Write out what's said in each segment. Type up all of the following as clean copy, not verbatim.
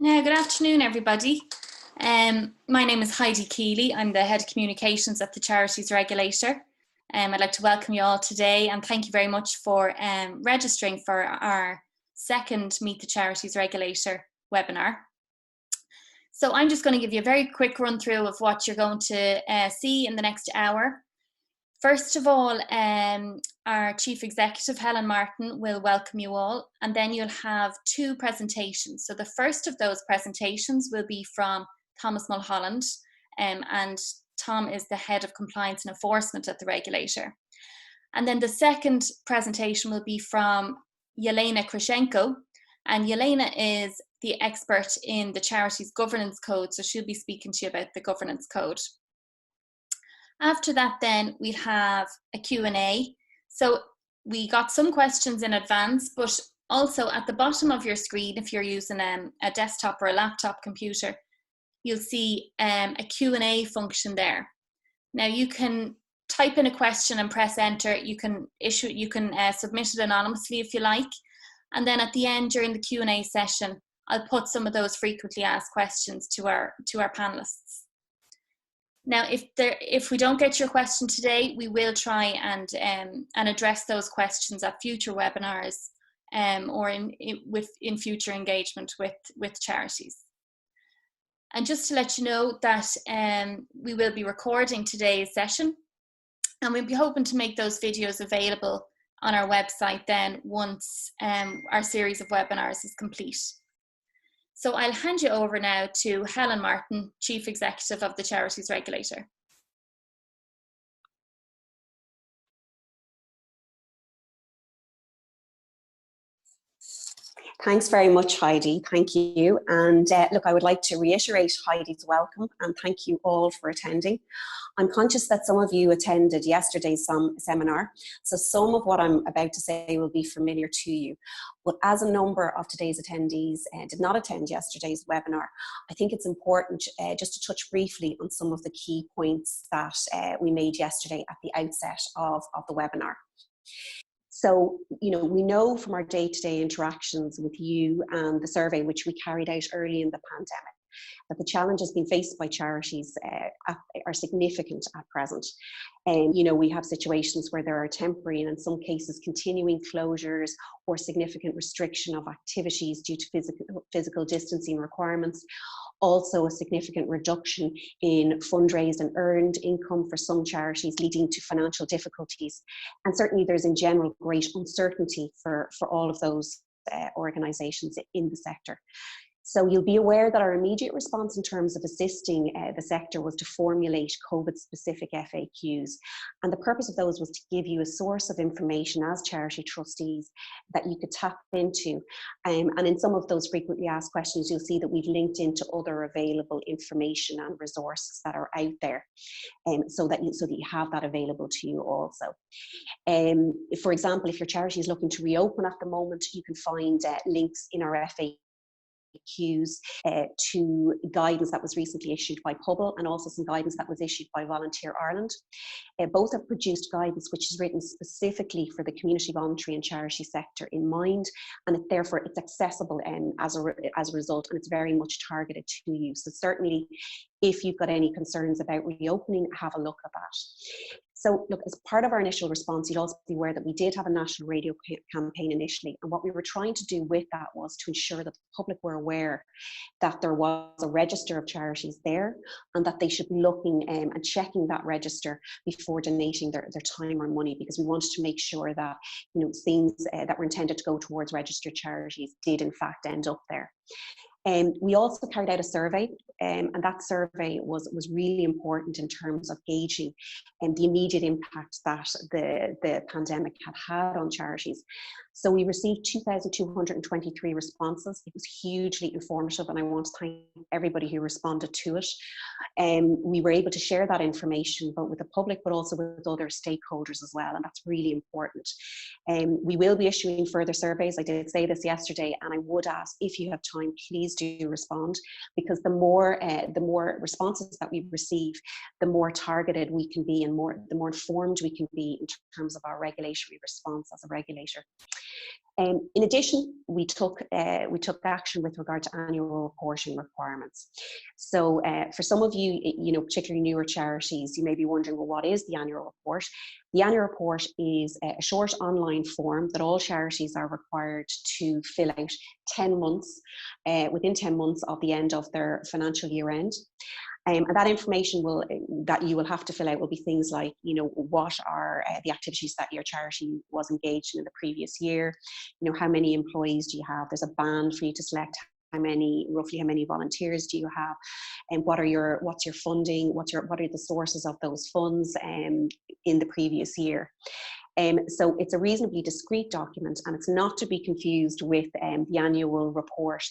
Good afternoon, everybody. My name is Heidi Keeley. I'm the Head of Communications at the Charities Regulator. I'd like to welcome you all today and thank you very much for registering for our second Meet the Charities Regulator webinar. So I'm just going to give you a very quick run through of what you're going to see in the next hour. First of all, our Chief Executive, Helen Martin, will welcome you all, and then you'll have two presentations. So the first of those presentations will be from Thomas Mulholland, and Tom is the Head of Compliance and Enforcement at the regulator. And then the second presentation will be from Yelena Krashenko, and Yelena is the expert in the Charities Governance Code, so she'll be speaking to you about the Governance Code. After that, then we'll have a Q&A. So we got some questions in advance, but also at the bottom of your screen, if you're using a desktop or a laptop computer, you'll see a Q&A function there. Now you can type in a question and press enter. You can submit it anonymously if you like. And then at the end, during the Q&A session, I'll put some of those frequently asked questions to our panelists. Now, if we don't get your question today, we will try and address those questions at future webinars or in future engagement with charities. And just to let you know that we will be recording today's session, and we'll be hoping to make those videos available on our website then once our series of webinars is complete. So I'll hand you over now to Helen Martin, Chief Executive of the Charities Regulator. Thanks very much, Heidi. Thank you. And look, I would like to reiterate Heidi's welcome and thank you all for attending. I'm conscious that some of you attended yesterday's seminar, so some of what I'm about to say will be familiar to you. But as a number of today's attendees did not attend yesterday's webinar, I think it's important just to touch briefly on some of the key points that we made yesterday at the outset of the webinar. So, we know from our day-to-day interactions with you and the survey which we carried out early in the pandemic, that the challenges being faced by charities are significant at present. And, we have situations where there are temporary and in some cases continuing closures or significant restriction of activities due to physical distancing requirements. Also a significant reduction in fundraised and earned income for some charities, leading to financial difficulties. And certainly there's in general great uncertainty for all of those organisations in the sector. So you'll be aware that our immediate response in terms of assisting the sector was to formulate COVID-specific FAQs. And the purpose of those was to give you a source of information as charity trustees that you could tap into. And in some of those frequently asked questions, you'll see that we've linked into other available information and resources that are out there, so that you have that available to you also. For example, if your charity is looking to reopen at the moment, you can find links in our FAQs to guidance that was recently issued by Hubble and also some guidance that was issued by Volunteer Ireland. Both have produced guidance which is written specifically for the community voluntary and charity sector in mind, and therefore it's accessible as a result, and it's very much targeted to you. So certainly if you've got any concerns about reopening, have a look at that. So look, as part of our initial response, you'd also be aware that we did have a national radio campaign initially. And what we were trying to do with that was to ensure that the public were aware that there was a register of charities there and that they should be looking and checking that register before donating their time or money, because we wanted to make sure that things that were intended to go towards registered charities did in fact end up there. We also carried out a survey, and that survey was really important in terms of gauging the immediate impact that the pandemic had on charities. So we received 2,223 responses. It was hugely informative, and I want to thank everybody who responded to it. We were able to share that information both with the public but also with other stakeholders as well, and that's really important. We will be issuing further surveys. I did say this yesterday, and I would ask, if you have time, please do respond, because the more responses that we receive, the more targeted we can be and the more informed we can be in terms of our regulatory response as a regulator. In addition, we took action with regard to annual reporting requirements. So for some of you, particularly newer charities, you may be wondering, well, what is the annual report? The annual report is a short online form that all charities are required to fill out 10 months, within 10 months of the end of their financial year end. And that information that you will have to fill out will be things like, what are the activities that your charity was engaged in the previous year? How many employees do you have? There's a band for you to select. Roughly how many volunteers do you have? And what's your funding? What are the sources of those funds in the previous year? So it's a reasonably discrete document, and it's not to be confused with the annual report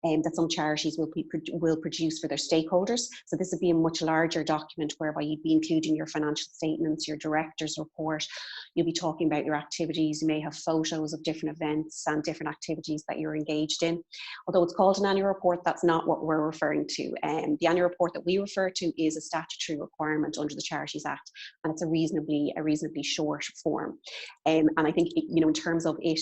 that some charities will produce for their stakeholders. So this would be a much larger document whereby you'd be including your financial statements, your director's report. You'll be talking about your activities. You may have photos of different events and different activities that you're engaged in. Although it's called an annual report, that's not what we're referring to. The annual report that we refer to is a statutory requirement under the Charities Act, and it's a reasonably short form. And I think, in terms of it,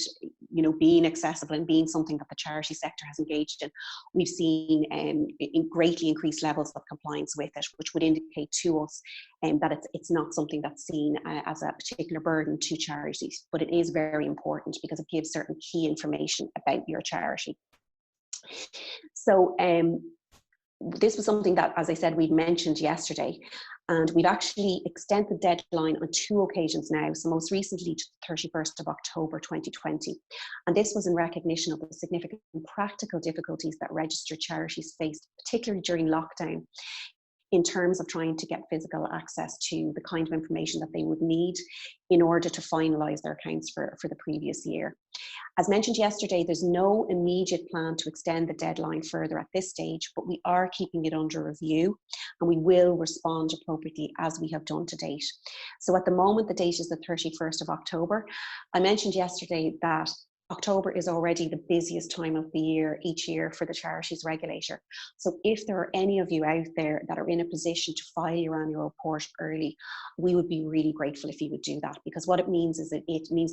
being accessible and being something that the charity sector has engaged in, we've seen in greatly increased levels of compliance with it, which would indicate to us that it's not something that's seen as a particular burden to charities, but it is very important because it gives certain key information about your charity. So this was something that, as I said, we'd mentioned yesterday, and we've actually extended the deadline on 2 occasions now, so most recently to the 31st of October 2020. And this was in recognition of the significant practical difficulties that registered charities faced, particularly during lockdown, in terms of trying to get physical access to the kind of information that they would need in order to finalise their accounts for the previous year. As mentioned yesterday, there's no immediate plan to extend the deadline further at this stage, but we are keeping it under review, and we will respond appropriately as we have done to date. So at the moment, the date is the 31st of October. I mentioned yesterday that October is already the busiest time of the year each year for the Charities Regulator. So if there are any of you out there that are in a position to file your annual report early, we would be really grateful if you would do that, because what it means is that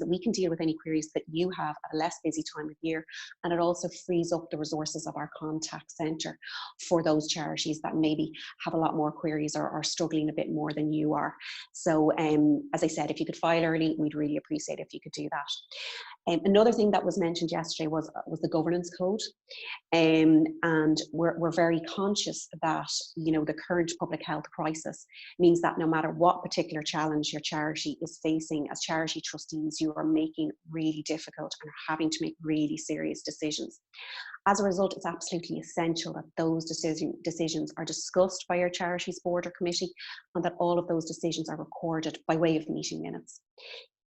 we can deal with any queries that you have at a less busy time of year, and it also frees up the resources of our contact centre for those charities that maybe have a lot more queries or are struggling a bit more than you are. So as I said, if you could file early, we'd really appreciate it if you could do that. Another thing that was mentioned yesterday was the governance code, and we're very conscious that the current public health crisis means that no matter what particular challenge your charity is facing, as charity trustees, you are making really difficult and are having to make really serious decisions. As a result, it's absolutely essential that those decisions are discussed by your charity's board or committee, and that all of those decisions are recorded by way of meeting minutes.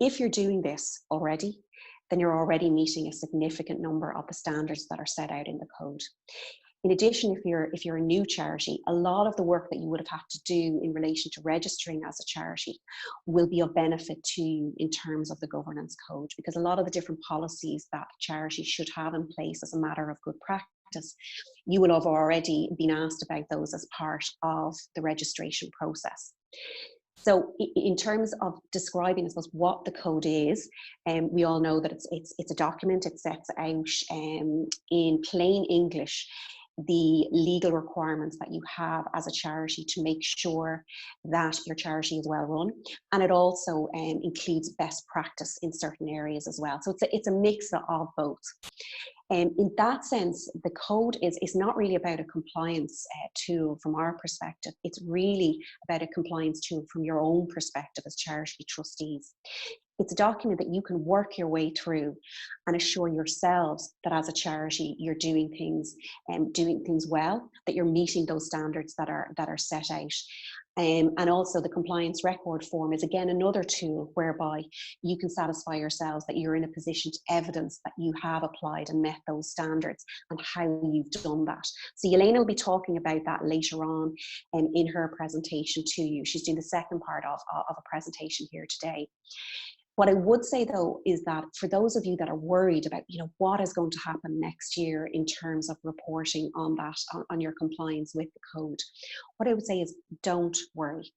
If you're doing this already, then you're already meeting a significant number of the standards that are set out in the code. In addition, if you're a new charity, a lot of the work that you would have had to do in relation to registering as a charity will be of benefit to you in terms of the governance code, because a lot of the different policies that charities should have in place as a matter of good practice, you will have already been asked about those as part of the registration process. So in terms of describing, I suppose, what the code is, we all know that it's a document. It sets out in plain English the legal requirements that you have as a charity to make sure that your charity is well run, and it also includes best practice in certain areas as well. So it's a mix of both. In that sense, the code is not really about a compliance tool from our perspective. It's really about a compliance tool from your own perspective as charity trustees. It's a document that you can work your way through and assure yourselves that as a charity you're doing things well, that you're meeting those standards that are set out. And also the compliance record form is again another tool whereby you can satisfy yourselves that you're in a position to evidence that you have applied and met those standards and how you've done that. So Elena will be talking about that later on in her presentation to you. She's doing the second part of a presentation here today. What I would say though is that for those of you that are worried about what is going to happen next year in terms of reporting on that, on your compliance with the code, what I would say is don't worry.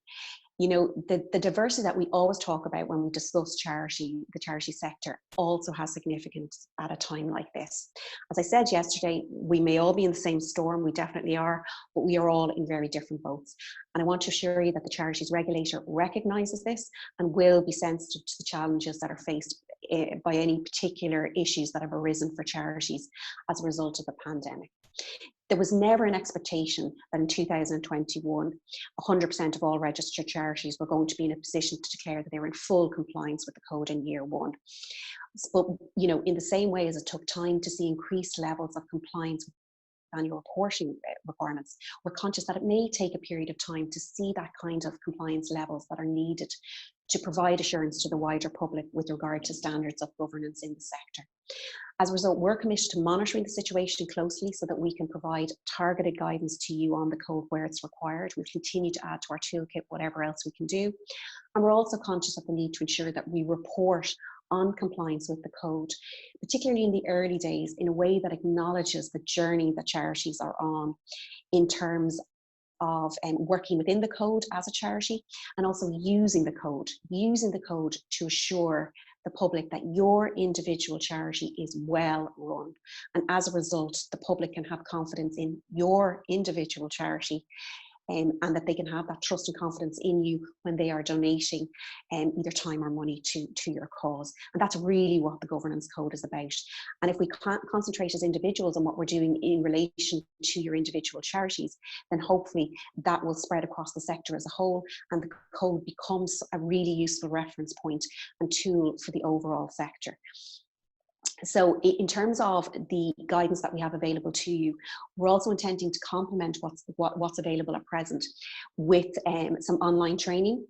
you know, the diversity that we always talk about when we discuss charity, the charity sector, also has significance at a time like this. As I said yesterday, we may all be in the same storm, we definitely are, but we are all in very different boats. And I want to assure you that the Charities Regulator recognises this and will be sensitive to the challenges that are faced by any particular issues that have arisen for charities as a result of the pandemic. There was never an expectation that in 2021, 100% of all registered charities were going to be in a position to declare that they were in full compliance with the code in year one. But, you know, in the same way as it took time to see increased levels of compliance with annual reporting requirements, we're conscious that it may take a period of time to see that kind of compliance levels that are needed to provide assurance to the wider public with regard to standards of governance in the sector. As a result, we're committed to monitoring the situation closely so that we can provide targeted guidance to you on the code where it's required. We'll continue to add to our toolkit whatever else we can do. And we're also conscious of the need to ensure that we report on compliance with the code, particularly in the early days, in a way that acknowledges the journey that charities are on in terms of working within the code as a charity, and also using the code to assure the public that your individual charity is well run. And as a result, the public can have confidence in your individual charity, and that they can have that trust and confidence in you when they are donating either time or money to your cause. And that's really what the governance code is about. And if we concentrate as individuals on what we're doing in relation to your individual charities, then hopefully that will spread across the sector as a whole, and the code becomes a really useful reference point and tool for the overall sector. So in terms of the guidance that we have available to you, we're also intending to complement what's available at present with some online training.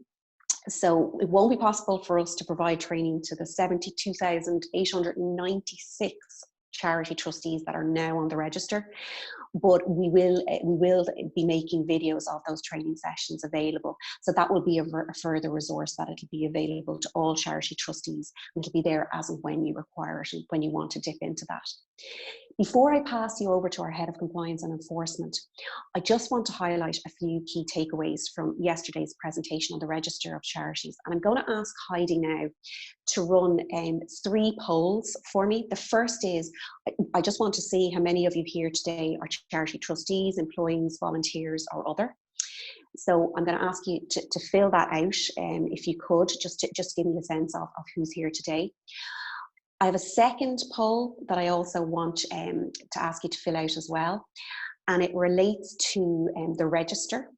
So it won't be possible for us to provide training to the 72,896 charity trustees that are now on the register, but we will be making videos of those training sessions available. So that will be a further resource that it'll be available to all charity trustees, and it'll be there as and when you require it and when you want to dip into that. Before I pass you over to our Head of Compliance and Enforcement, I just want to highlight a few key takeaways from yesterday's presentation on the Register of Charities. And I'm going to ask Heidi now to run 3 polls for me. The first is, I just want to see how many of you here today are charity trustees, employees, volunteers, or other. So I'm going to ask you to fill that out, if you could, just give me a sense of who's here today. I have a second poll that I also want to ask you to fill out as well, and it relates to the register,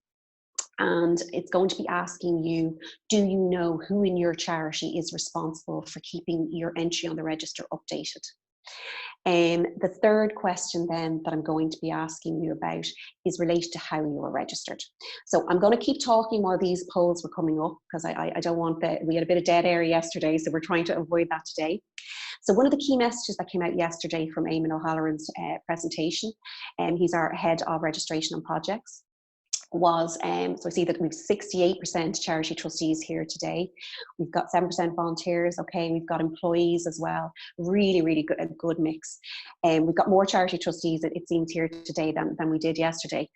and it's going to be asking you, do you know who in your charity is responsible for keeping your entry on the register updated? The third question then that I'm going to be asking you about is related to how you were registered. So I'm going to keep talking while these polls were coming up, because I don't want we had a bit of dead air yesterday, so we're trying to avoid that today. So one of the key messages that came out yesterday from Eamon O'Halloran's presentation, he's our Head of Registration and Projects, was, so I see that we've 68% charity trustees here today. We've got 7% volunteers, okay, we've got employees as well. Really, really good, a good mix. We've got more charity trustees, it seems, here today than we did yesterday.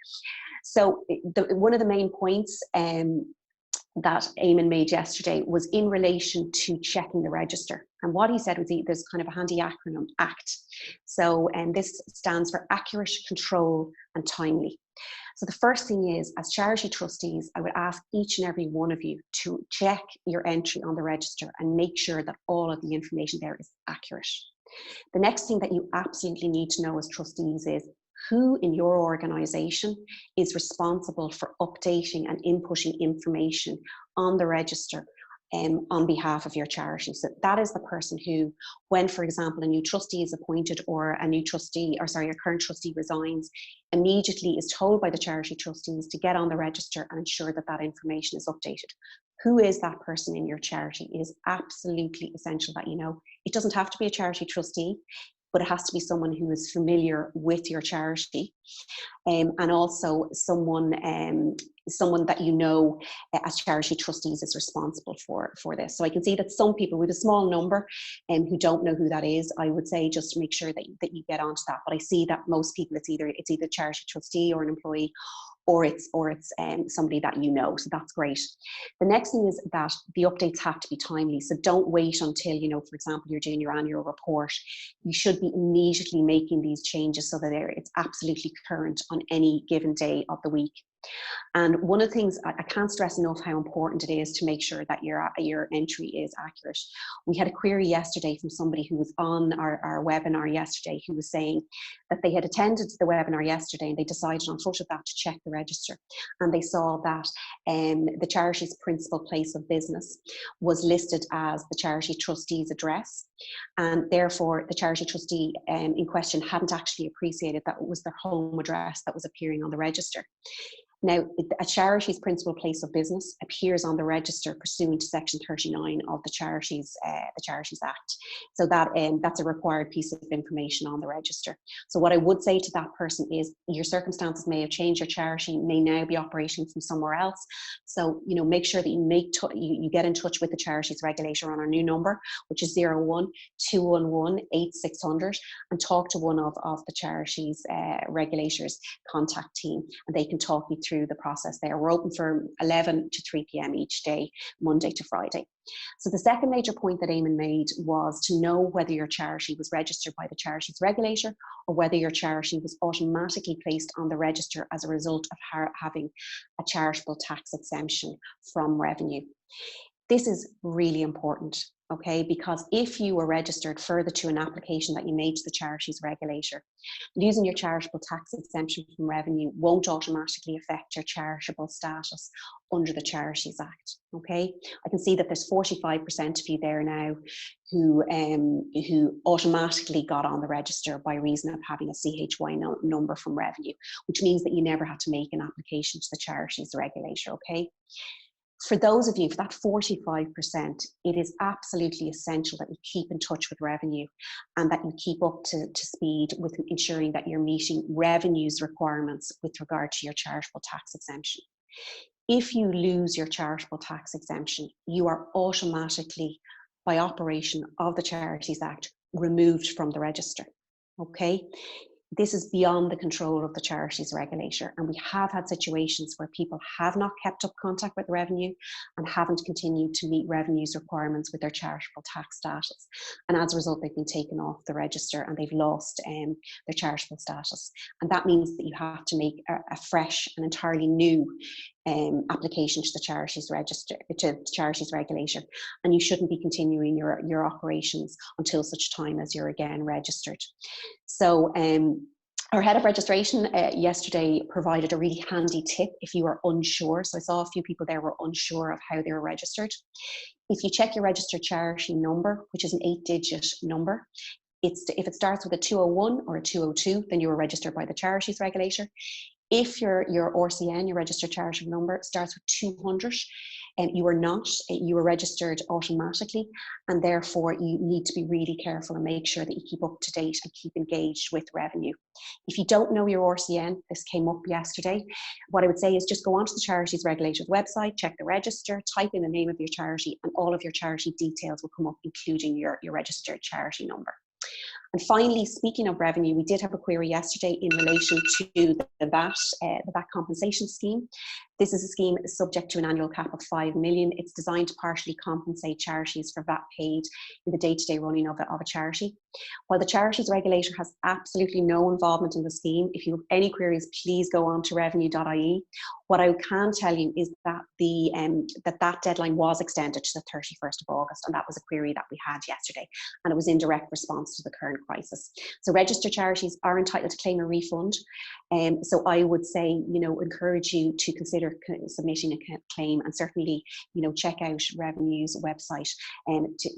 So one of the main points that Eamon made yesterday was in relation to checking the register. And what he said was there's kind of a handy acronym, ACT. So this stands for Accurate, Control and Timely. So the first thing is, as charity trustees, I would ask each and every one of you to check your entry on the register and make sure that all of the information there is accurate. The next thing that you absolutely need to know as trustees is who in your organisation is responsible for updating and inputting information on the register on behalf of your charity. So that is the person who, when, for example, a new trustee is appointed or a current trustee resigns, immediately is told by the charity trustees to get on the register and ensure that that information is updated. Who is that person in your charity? It is absolutely essential that you know. It doesn't have to be a charity trustee, but it has to be someone who is familiar with your charity, and also someone that you know as charity trustees is responsible for this. So I can see that some people, with a small number, who don't know who that is, I would say just make sure that you get onto that. But I see that most people, it's either charity trustee or an employee, or it's somebody that you know. So that's great. The next thing is that the updates have to be timely. So don't wait until, you know, for example, you're doing your annual report. You should be immediately making these changes so that it's absolutely current on any given day of the week. And one of the things, I can't stress enough how important it is to make sure that your entry is accurate. We had a query yesterday from somebody who was on our webinar yesterday, who was saying that they had attended the webinar yesterday and they decided on foot of that to check the register. And they saw that the charity's principal place of business was listed as the charity trustee's address. And therefore, the charity trustee in question hadn't actually appreciated that it was their home address that was appearing on the register. Now, a charity's principal place of business appears on the register pursuant to Section 39 of the Charities Act. So that's a required piece of information on the register. So what I would say to that person is your circumstances may have changed. Your charity may now be operating from somewhere else. So, you know, make sure that you get in touch with the Charities Regulator on our new number, which is 01-211-8600, and talk to one of the Charities Regulators contact team, and they can talk you through the process there. We're open from 11 to 3 p.m. each day, Monday to Friday. So the second major point that Eamon made was to know whether your charity was registered by the Charities Regulator or whether your charity was automatically placed on the register as a result of having a charitable tax exemption from revenue. This is really important, okay, because if you were registered further to an application that you made to the Charities Regulator, losing your charitable tax exemption from revenue won't automatically affect your charitable status under the Charities Act, okay? I can see that there's 45% of you there now who automatically got on the register by reason of having a CHY number from revenue, which means that you never had to make an application to the Charities Regulator, okay? For those of you, for that 45%, it is absolutely essential that you keep in touch with revenue and that you keep up to speed with ensuring that you're meeting revenue's requirements with regard to your charitable tax exemption. If you lose your charitable tax exemption, you are automatically, by operation of the Charities Act, removed from the register, okay? This is beyond the control of the Charities Regulator, and we have had situations where people have not kept up contact with revenue and haven't continued to meet revenue's requirements with their charitable tax status, and as a result they've been taken off the register and they've lost their charitable status, and that means that you have to make a fresh and entirely new application to the Charities Regulator, and you shouldn't be continuing your operations until such time as you're again registered. So our head of registration yesterday provided a really handy tip if you are unsure. So I saw a few people there were unsure of how they were registered. If you check your registered charity number, which is an 8-digit number, if it starts with a 201 or a 202, then you are registered by the Charities Regulator. If your RCN, your registered charity number, starts with 200, you are not, you are registered automatically, and therefore you need to be really careful and make sure that you keep up to date and keep engaged with revenue. If you don't know your RCN, this came up yesterday, what I would say is just go onto the Charities Regulator's website, check the register, type in the name of your charity, and all of your charity details will come up, including your registered charity number. And finally, speaking of revenue, we did have a query yesterday in relation to the VAT compensation scheme. This is a scheme subject to an annual cap of 5 million. It's designed to partially compensate charities for VAT paid in the day-to-day running of a charity. While the Charities Regulator has absolutely no involvement in the scheme, if you have any queries, please go on to revenue.ie. What I can tell you is that that deadline was extended to the 31st of August, and that was a query that we had yesterday, and it was in direct response to the current crisis. So registered charities are entitled to claim a refund. So I would say, you know, encourage you to consider submitting a claim, and certainly, you know, check out Revenue's website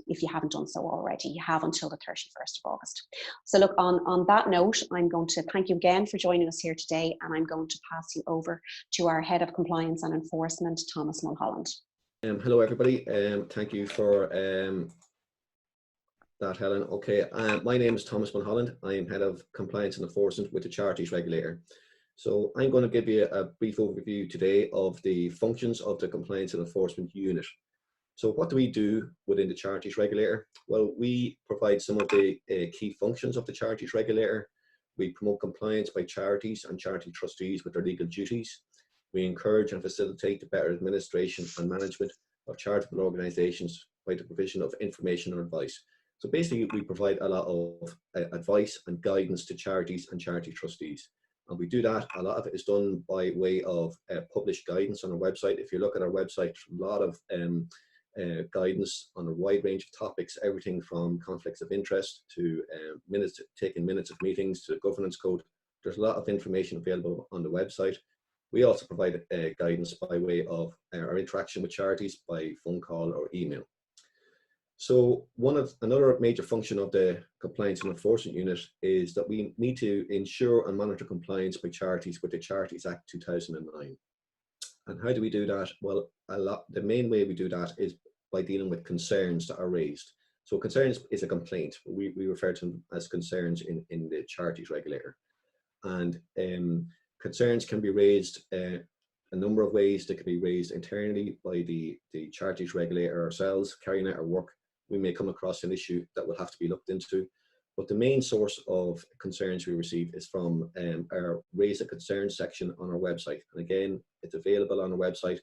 if you haven't done so already. You have until the 31st of August. So look, on that note, I'm going to thank you again for joining us here today, and I'm going to pass you over to our Head of Compliance and Enforcement, Thomas Mulholland. Hello everybody, thank you for that, Helen. Okay, my name is Thomas Mulholland. I am Head of Compliance and Enforcement with the Charities Regulator. So I'm going to give you a brief overview today of the functions of the Compliance and Enforcement Unit. So what do we do within the Charities Regulator? Well, we provide some of the key functions of the Charities Regulator. We promote compliance by charities and charity trustees with their legal duties. We encourage and facilitate the better administration and management of charitable organisations by the provision of information and advice. So basically, we provide a lot of advice and guidance to charities and charity trustees. And we do that, a lot of it is done by way of published guidance on our website. If you look at our website, a lot of guidance on a wide range of topics, everything from conflicts of interest to taking minutes of meetings to the governance code. There's a lot of information available on the website. We also provide guidance by way of our interaction with charities by phone call or email. So another major function of the Compliance and Enforcement Unit is that we need to ensure and monitor compliance by charities with the Charities Act 2009. And how do we do that? Well, the main way we do that is by dealing with concerns that are raised. So concerns is a complaint. We refer to them as concerns in the Charities Regulator. And concerns can be raised a number of ways. They can be raised internally by the Charities Regulator ourselves, carrying out our work. We may come across an issue that will have to be looked into. But the main source of concerns we receive is from our Raise a Concern section on our website. And again, it's available on our website.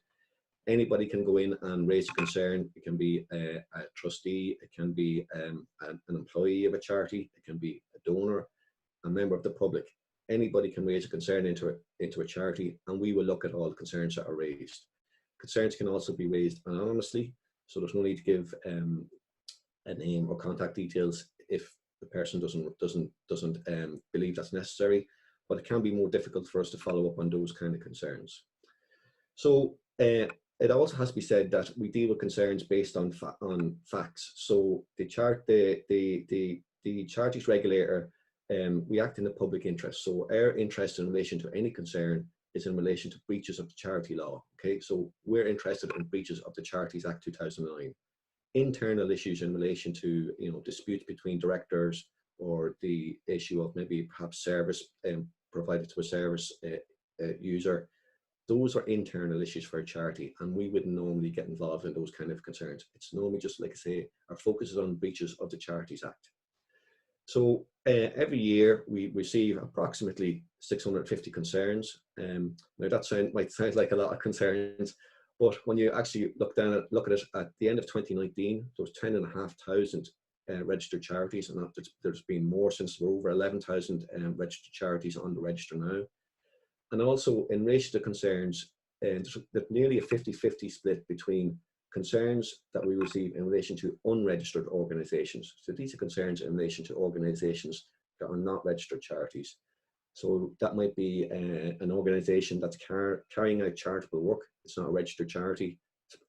Anybody can go in and raise a concern. It can be a trustee, it can be an employee of a charity, it can be a donor, a member of the public. Anybody can raise a concern into a charity, and we will look at all the concerns that are raised. Concerns can also be raised anonymously, so there's no need to give a name or contact details if the person doesn't believe that's necessary, but it can be more difficult for us to follow up on those kind of concerns. So it also has to be said that we deal with concerns based on facts. So the Charities Regulator, we act in the public interest. So our interest in relation to any concern is in relation to breaches of the charity law. Okay, so we're interested in breaches of the Charities Act 2009. Internal issues in relation to disputes between directors, or the issue of maybe perhaps service provided to a service user. Those are internal issues for a charity, and we wouldn't normally get involved in those kind of concerns. It's normally just, like I say, our focus is on breaches of the Charities Act. So every year we receive approximately 650 concerns. Now that might sound like a lot of concerns, but when you actually look at it at the end of 2019, there was 10,500 registered charities, and there's been more since we're over 11,000 registered charities on the register now. And also in relation to concerns, there's nearly a 50-50 split between concerns that we receive in relation to unregistered organisations. So these are concerns in relation to organisations that are not registered charities. So that might be an organisation that's carrying out charitable work. It's not a registered charity.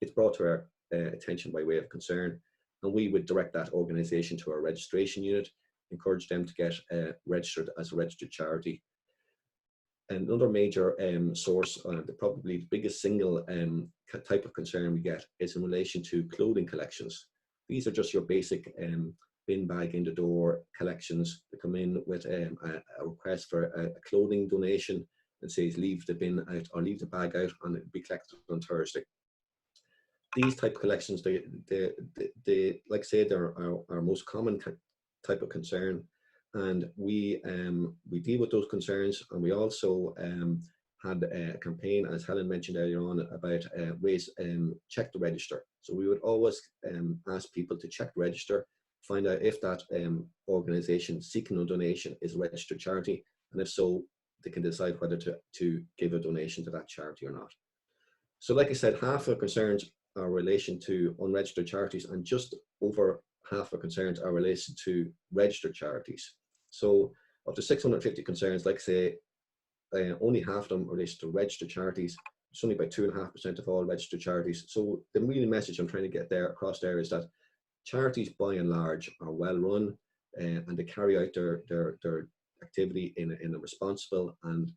It's brought to our attention by way of concern, and we would direct that organisation to our registration unit, encourage them to get registered as a registered charity. Another major source, probably the biggest single type of concern we get, is in relation to clothing collections. These are just your basic bin bag in the door collections that come in with a request for a clothing donation and says leave the bin out or leave the bag out and it'll be collected on Thursday. These type of collections, like I say, they're our most common type of concern. And we deal with those concerns, and we also had a campaign, as Helen mentioned earlier on, about check the register. So we would always ask people to check the register, find out if that organisation seeking a donation is a registered charity, and if so, they can decide whether to give a donation to that charity or not. So like I said, half of concerns are in relation to unregistered charities, and just over half of concerns are related to registered charities. So of the 650 concerns, like I say, only half of them are related to registered charities. It's only about 2.5% of all registered charities. So the real message I'm trying to get across there is that charities, by and large, are well run, and they carry out their activity in a responsible and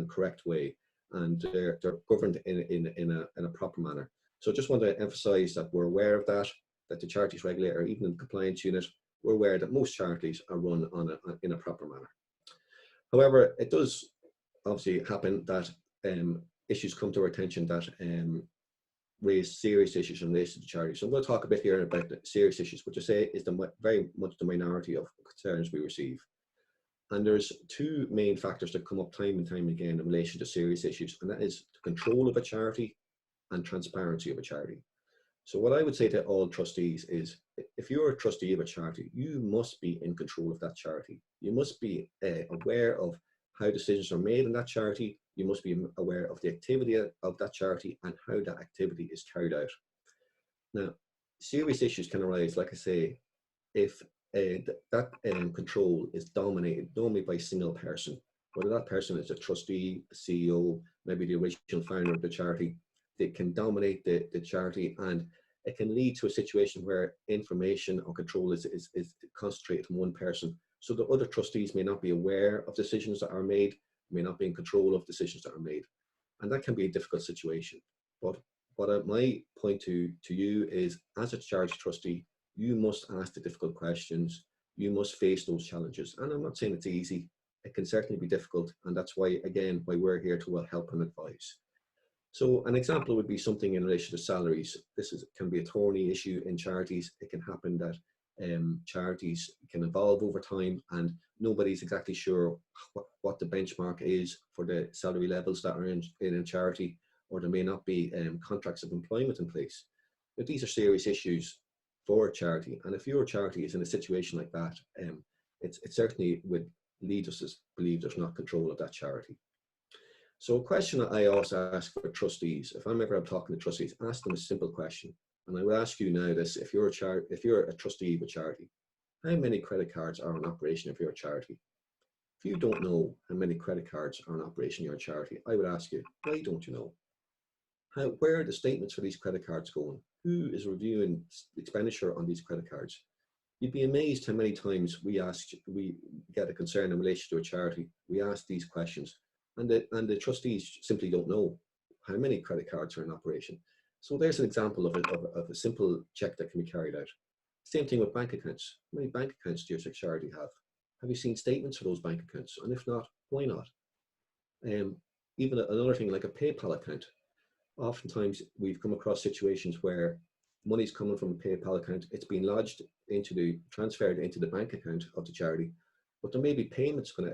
correct way, and they're governed in a proper manner. So I just want to emphasise that we're aware of that the Charities Regulator, even in the compliance unit, we're aware that most charities are run in a proper manner. However, it does obviously happen that issues come to our attention that raise serious issues in relation to charities. So I'm going to talk a bit here about the serious issues, which I say is very much the minority of concerns we receive. And there's two main factors that come up time and time again in relation to serious issues, and that is the control of a charity and transparency of a charity. So what I would say to all trustees is, if you're a trustee of a charity, you must be in control of that charity. You must be aware of how decisions are made in that charity. You must be aware of the activity of that charity and how that activity is carried out. Now, serious issues can arise, like I say, if that control is dominated by a single person, whether that person is a trustee, a CEO, maybe the original founder of the charity. They can dominate the charity, and it can lead to a situation where information or control is concentrated in one person. So the other trustees may not be aware of decisions that are made, may not be in control of decisions that are made. And that can be a difficult situation. But what my point to you is, as a charity trustee, you must ask the difficult questions. You must face those challenges. And I'm not saying it's easy. It can certainly be difficult. And that's why, again, why we're here to help and advise. So an example would be something in relation to salaries. This can be a thorny issue in charities. It can happen that charities can evolve over time and nobody's exactly sure what the benchmark is for the salary levels that are in a charity, or there may not be contracts of employment in place. But these are serious issues for a charity. And if your charity is in a situation like that, it certainly would lead us to believe there's not control of that charity. So a question that I also ask for trustees, if I'm ever talking to trustees, ask them a simple question. And I will ask you now this: if you're a trustee of a charity, how many credit cards are in operation of your charity? If you don't know how many credit cards are in operation in your charity, I would ask you, why don't you know? Where are the statements for these credit cards going? Who is reviewing expenditure on these credit cards? You'd be amazed how many times we get a concern in relation to a charity. We ask these questions, and the trustees simply don't know how many credit cards are in operation. So there's an example of a simple check that can be carried out. Same thing with bank accounts. How many bank accounts do your charity have? Have you seen statements for those bank accounts? And if not, why not? Even another thing like a PayPal account. Oftentimes we've come across situations where money's coming from a PayPal account, it's been lodged transferred into the bank account of the charity, but there may be payments going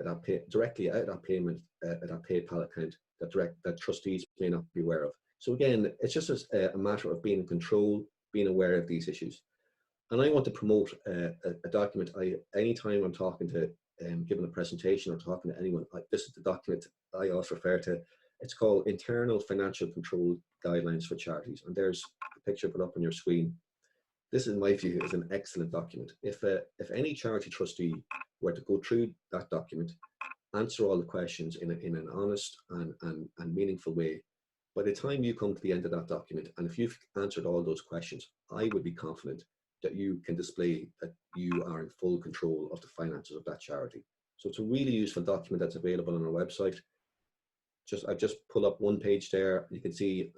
directly out of that payment at that PayPal account that trustees may not be aware of. So again, it's just a matter of being in control, being aware of these issues. And I want to promote a document. Anytime I'm talking to, giving a presentation or talking to anyone, this is the document I also refer to. It's called Internal Financial Control Guidelines for Charities. And there's a picture put up on your screen. This, in my view, is an excellent document. If any charity trustee were to go through that document, answer all the questions in an honest and meaningful way, by the time you come to the end of that document, and if you've answered all those questions, I would be confident that you can display that you are in full control of the finances of that charity. So it's a really useful document that's available on our website. I've just pulled up one page there. You can see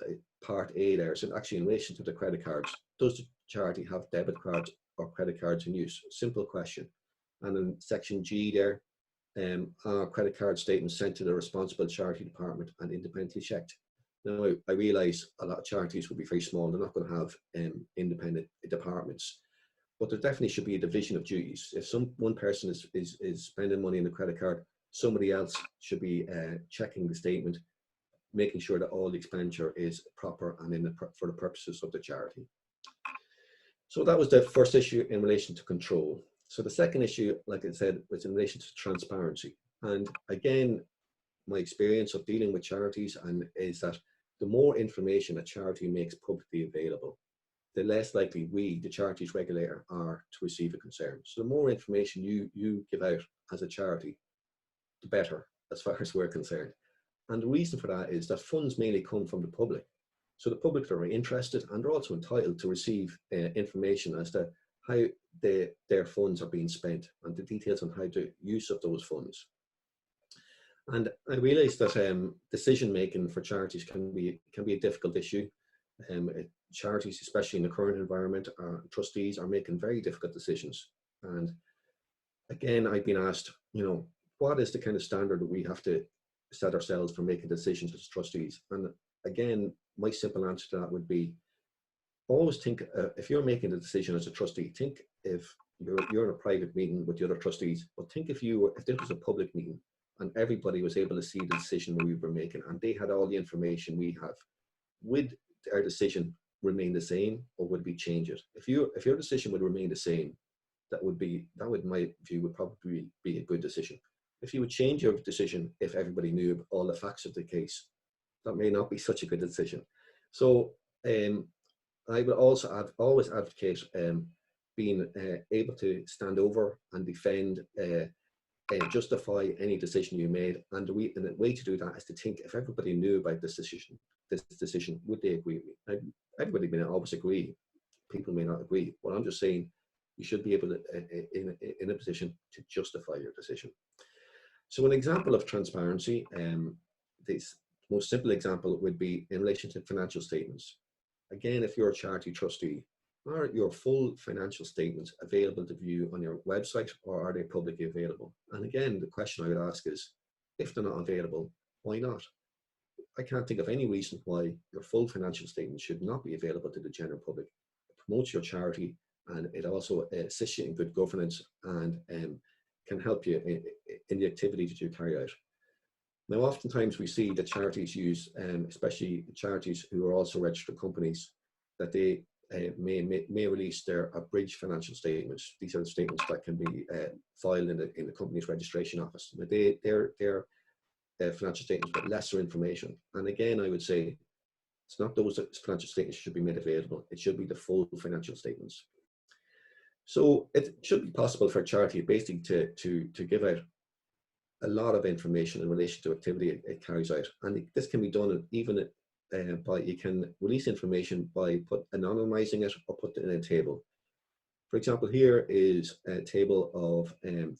part A there. So actually, in relation to the credit cards, does the charity have debit cards or credit cards in use? Simple question. And in section G there, are credit card statements sent to the responsible charity department and independently checked? Now, I realize a lot of charities will be very small. They're not going to have independent departments, but there definitely should be a division of duties. If one person is spending money on the credit card, somebody else should be checking the statement, making sure that all the expenditure is proper and for the purposes of the charity. So that was the first issue in relation to control. So the second issue, like I said, was in relation to transparency. And again, my experience of dealing with charities is that the more information a charity makes publicly available, the less likely we, the Charities Regulator, are to receive a concern. So the more information you give out as a charity, the better, as far as we're concerned. And the reason for that is that funds mainly come from the public. So the public are very interested, and they're also entitled to receive information as to how their funds are being spent and the details on how the use of those funds. And I realize that decision making for charities can be a difficult issue. Charities, especially in the current environment, trustees are making very difficult decisions. And again, I've been asked, what is the kind of standard that we have to set ourselves for making decisions as trustees? And again, my simple answer to that would be, always think, if you're making a decision as a trustee, think if you're in a private meeting with the other trustees, but think if this was a public meeting and everybody was able to see the decision we were making and they had all the information we have, would our decision remain the same or would we change it? If your decision would remain the same, that would, in my view, would probably be a good decision. If you would change your decision, if everybody knew all the facts of the case, that may not be such a good decision. So I will also always advocate being able to stand over and defend, justify any decision you made. And the way to do that is to think, if everybody knew about this decision, would they agree with me? Now, everybody may not always agree. People may not agree. But I'm just saying you should be able to, in a position to justify your decision. So an example of transparency, this most simple example would be in relation to financial statements. Again, if you're a charity trustee, are your full financial statements available to view on your website or are they publicly available? And again, the question I would ask is, if they're not available, why not? I can't think of any reason why your full financial statement should not be available to the general public. It promotes your charity and it also assists you in good governance and can help you in the activities that you carry out. Now, oftentimes we see that charities use, especially charities who are also registered companies, that they may release their abridged financial statements. These are the statements that can be filed in the company's registration office. Now they're financial statements with lesser information. And again, I would say it's not those financial statements should be made available. It should be the full financial statements. So it should be possible for a charity basically to give out a lot of information in relation to activity it carries out. And this can be done even you can release information by anonymizing it or put it in a table. For example, here is a table of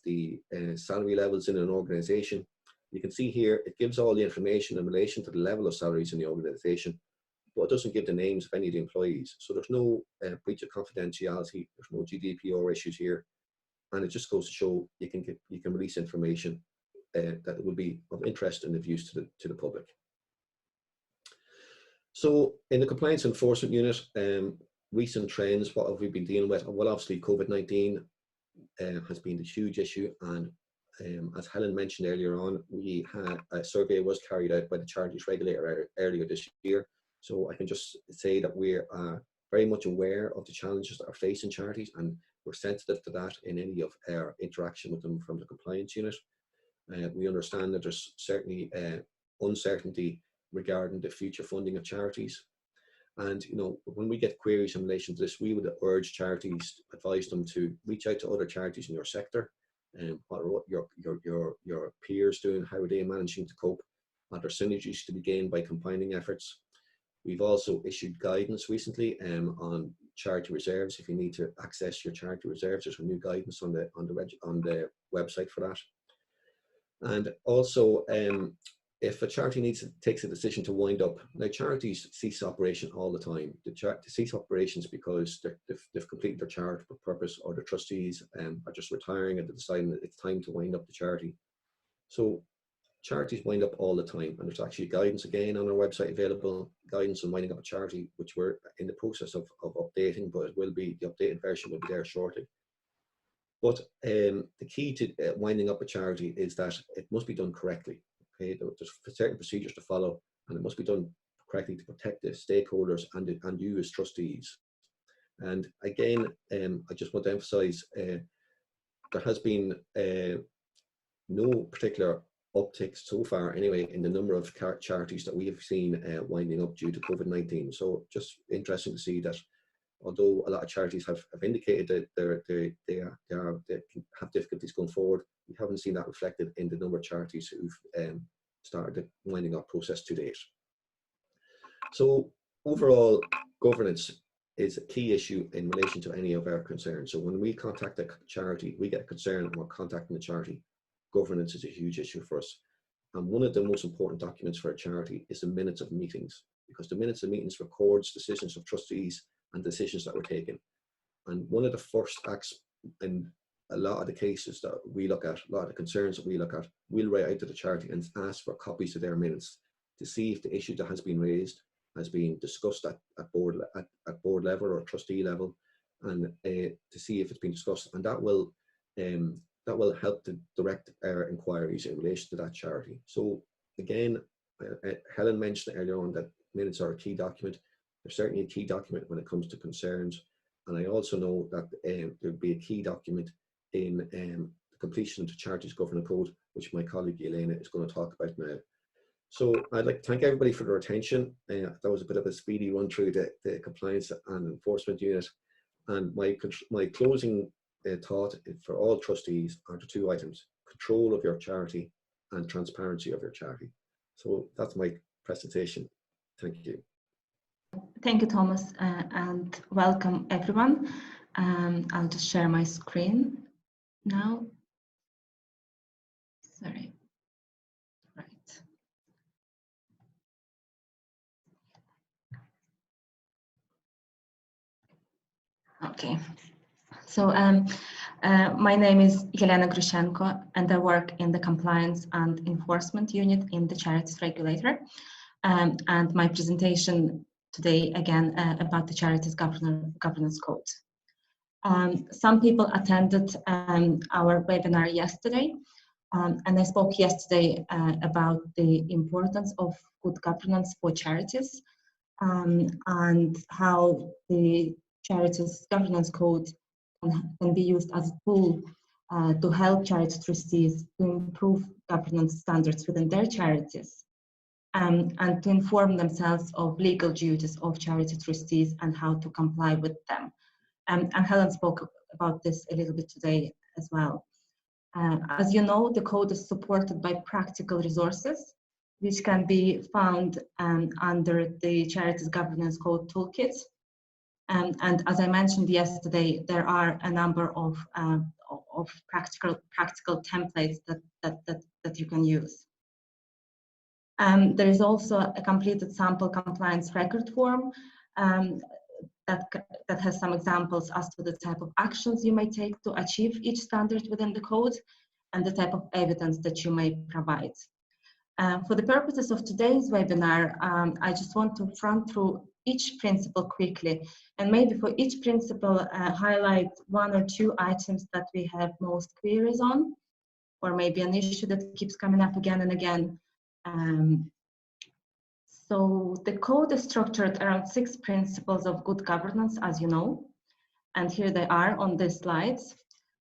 the salary levels in an organization. You can see here, it gives all the information in relation to the level of salaries in the organization, but it doesn't give the names of any of the employees. So there's no breach of confidentiality, there's no GDPR issues here. And it just goes to show you can release information that will be of interest and of use to the public. So in the Compliance Enforcement Unit, recent trends, what have we been dealing with? Well, obviously COVID-19 has been a huge issue, and as Helen mentioned earlier on, we had a survey was carried out by the Charities Regulator earlier this year. So I can just say that we're very much aware of the challenges that are facing charities, and we're sensitive to that in any of our interaction with them from the Compliance Unit. We understand that there's certainly uncertainty regarding the future funding of charities. And when we get queries in relation to this, we would urge charities, advise them to reach out to other charities in your sector, and what are your peers doing, how are they managing to cope, are there synergies to be gained by combining efforts. We've also issued guidance recently on charity reserves. If you need to access your charity reserves, there's a new guidance on the website for that. And also, if a charity takes a decision to wind up, now charities cease operation all the time. They cease operations because they've completed their charitable purpose, or the trustees are just retiring and they're deciding that it's time to wind up the charity. So charities wind up all the time, and there's actually guidance again on our website available, guidance on winding up a charity, which we're in the process of updating, but the updated version will be there shortly. But the key to winding up a charity is that it must be done correctly. Okay, there's certain procedures to follow, and it must be done correctly to protect the stakeholders and you as trustees. And again, I just want to emphasise there has been no particular uptick so far, anyway, in the number of charities that we have seen winding up due to COVID-19. So just interesting to see that, although a lot of charities have indicated that they have difficulties going forward, we haven't seen that reflected in the number of charities who've started the winding up process to date. So overall, governance is a key issue in relation to any of our concerns. So when we contact a charity, we get a concern and we're contacting the charity, governance is a huge issue for us. And one of the most important documents for a charity is the minutes of meetings, because the minutes of meetings records decisions of trustees and decisions that were taken. And one of the first acts in a lot of the cases that we look at, a lot of the concerns that we look at, we'll write out to the charity and ask for copies of their minutes to see if the issue that has been raised has been discussed at board level or trustee level, and to see if it's been discussed, and that will help to direct our inquiries in relation to that charity. So again, Helen mentioned earlier on that minutes are a key document. They're certainly a key document when it comes to concerns, and I also know that there'll be a key document in the completion of the Charities Governing Code, which my colleague Elena is going to talk about now. So I'd like to thank everybody for their attention. That was a bit of a speedy run through the Compliance and Enforcement Unit, and my closing thought for all trustees are the two items: control of your charity and transparency of your charity. So that's my presentation. Thank you. Thank you, Thomas, and welcome everyone. I'll just share my screen now. Sorry. Right. Okay. So my name is Elena Grushenko, and I work in the Compliance and Enforcement Unit in the Charities Regulator. And my presentation today, again, about the Charities Governance Code. Some people attended our webinar yesterday, and I spoke yesterday about the importance of good governance for charities, and how the Charities Governance Code can be used as a tool to help charity trustees to improve governance standards within their charities, and to inform themselves of legal duties of charity trustees and how to comply with them. And Helen spoke about this a little bit today as well. As you know, the code is supported by practical resources, which can be found under the Charities Governance Code Toolkit. And as I mentioned yesterday, there are a number of practical templates that you can use. There is also a completed sample compliance record form that has some examples as to the type of actions you may take to achieve each standard within the code and the type of evidence that you may provide. For the purposes of today's webinar, I just want to run through each principle quickly, and maybe for each principle highlight one or two items that we have most queries on, or maybe an issue that keeps coming up again and again. So the code is structured around 6 principles of good governance, as you know, and here they are on these slides.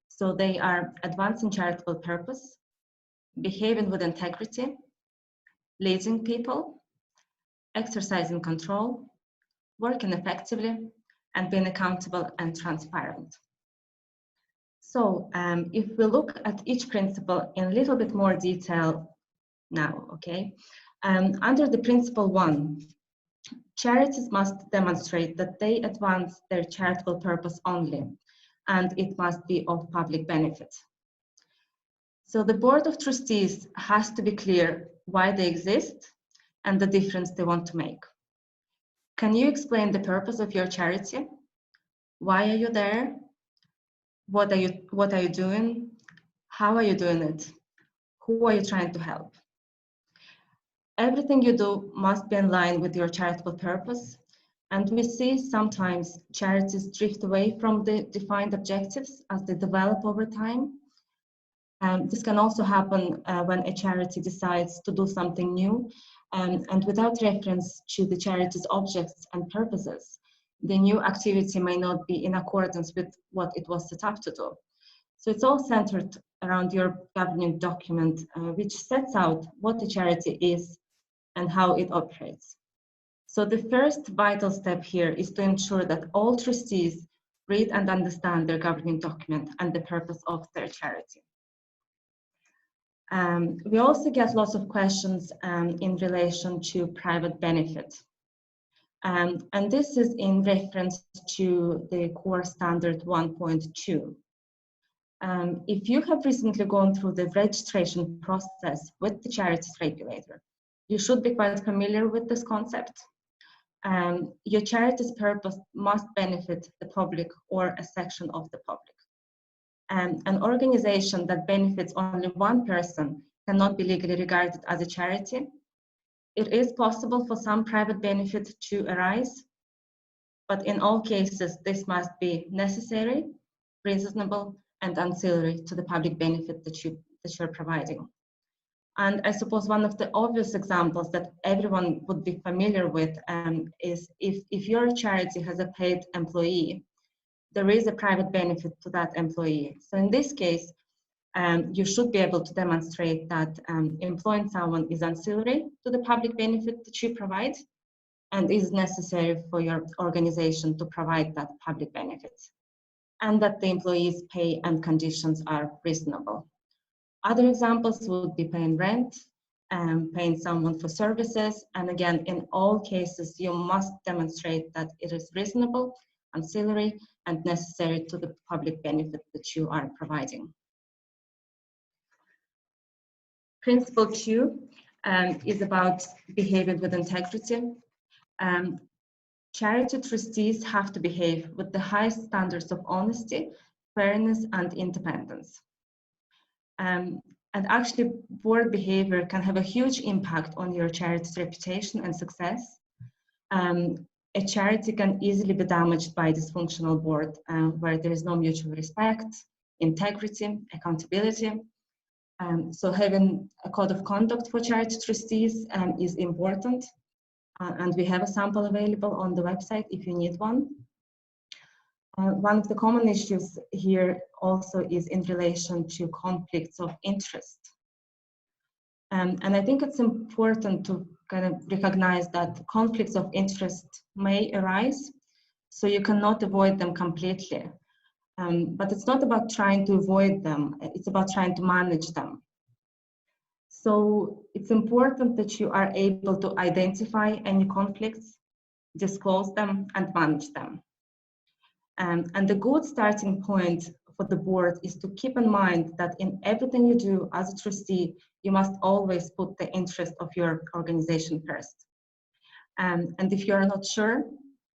So they are advancing charitable purpose, behaving with integrity, leading people, exercising control, working effectively, and being accountable and transparent. So if we look at each principle in a little bit more detail now, okay? Under the principle 1, charities must demonstrate that they advance their charitable purpose only, and it must be of public benefit. So the Board of Trustees has to be clear why they exist and the difference they want to make. Can you explain the purpose of your charity? Why are you there? What are you doing? How are you doing it? Who are you trying to help? Everything you do must be in line with your charitable purpose, and we see sometimes charities drift away from the defined objectives as they develop over time. This can also happen when a charity decides to do something new, and without reference to the charity's objects and purposes, the new activity may not be in accordance with what it was set up to do. So it's all centered around your governing document, which sets out what the charity is and how it operates. So the first vital step here is to ensure that all trustees read and understand their governing document and the purpose of their charity. We also get lots of questions in relation to private benefit. And this is in reference to the core standard 1.2. If you have recently gone through the registration process with the Charities Regulator, you should be quite familiar with this concept. Your charity's purpose must benefit the public or a section of the public. An organization that benefits only one person cannot be legally regarded as a charity. It is possible for some private benefit to arise, But in all cases, this must be necessary, reasonable, and ancillary to the public benefit that you're providing. And I suppose one of the obvious examples that everyone would be familiar with is if your charity has a paid employee, there is a private benefit to that employee. So in this case, you should be able to demonstrate that employing someone is ancillary to the public benefit that you provide and is necessary for your organization to provide that public benefit, and that the employee's pay and conditions are reasonable. Other examples would be paying rent, paying someone for services, and again, in all cases, you must demonstrate that it is reasonable, ancillary, and necessary to the public benefit that you are providing. Principle 2 is about behavior with integrity. Charity trustees have to behave with the highest standards of honesty, fairness, and independence. And actually, board behavior can have a huge impact on your charity's reputation and success. A charity can easily be damaged by a dysfunctional board where there is no mutual respect, integrity, accountability. So having a code of conduct for charity trustees is important. And we have a sample available on the website if you need one. One of the common issues here also is in relation to conflicts of interest. And I think it's important to kind of recognize that conflicts of interest may arise, so you cannot avoid them completely. But it's not about trying to avoid them, it's about trying to manage them. So it's important that you are able to identify any conflicts, disclose them, and manage them. And the good starting point for the board is to keep in mind that in everything you do as a trustee, you must always put the interest of your organization first. And if you're not sure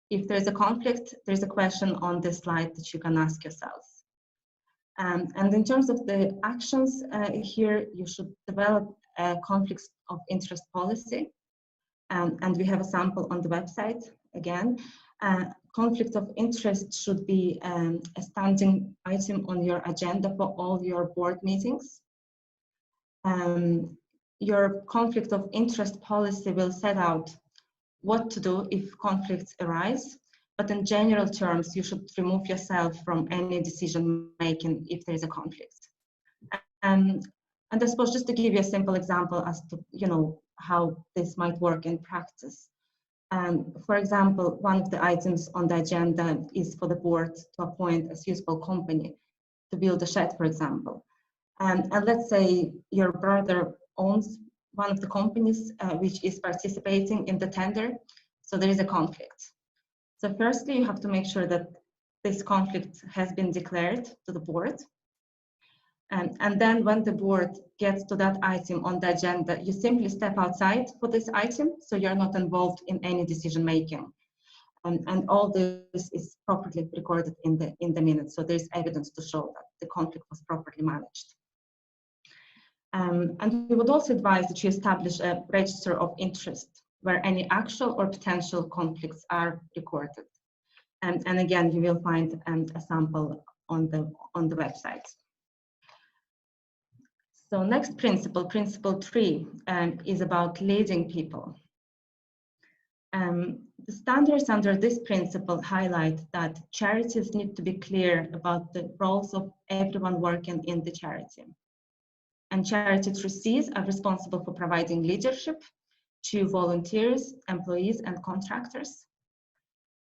if there's a conflict, there's a question on this slide that you can ask yourselves. And in terms of the actions here, you should develop a conflicts of interest policy. And we have a sample on the website again. Conflict of interest should be a standing item on your agenda for all your board meetings. Your conflict of interest policy will set out what to do if conflicts arise, but in general terms, you should remove yourself from any decision making if there is a conflict. And I suppose just to give you a simple example as to how this might work in practice. For example, one of the items on the agenda is for the board to appoint a suitable company to build a shed, for example. And let's say your brother owns one of the companies which is participating in the tender, so there is a conflict. So firstly, you have to make sure that this conflict has been declared to the board. And then when the board gets to that item on the agenda, you simply step outside for this item, so you're not involved in any decision making. And all this is properly recorded in the minutes, so there's evidence to show that the conflict was properly managed. And we would also advise that you establish a register of interest where any actual or potential conflicts are recorded. And again, you will find a sample on the website. So next principle, principle 3, is about leading people. The standards under this principle highlight that charities need to be clear about the roles of everyone working in the charity. And charity trustees are responsible for providing leadership to volunteers, employees, and contractors.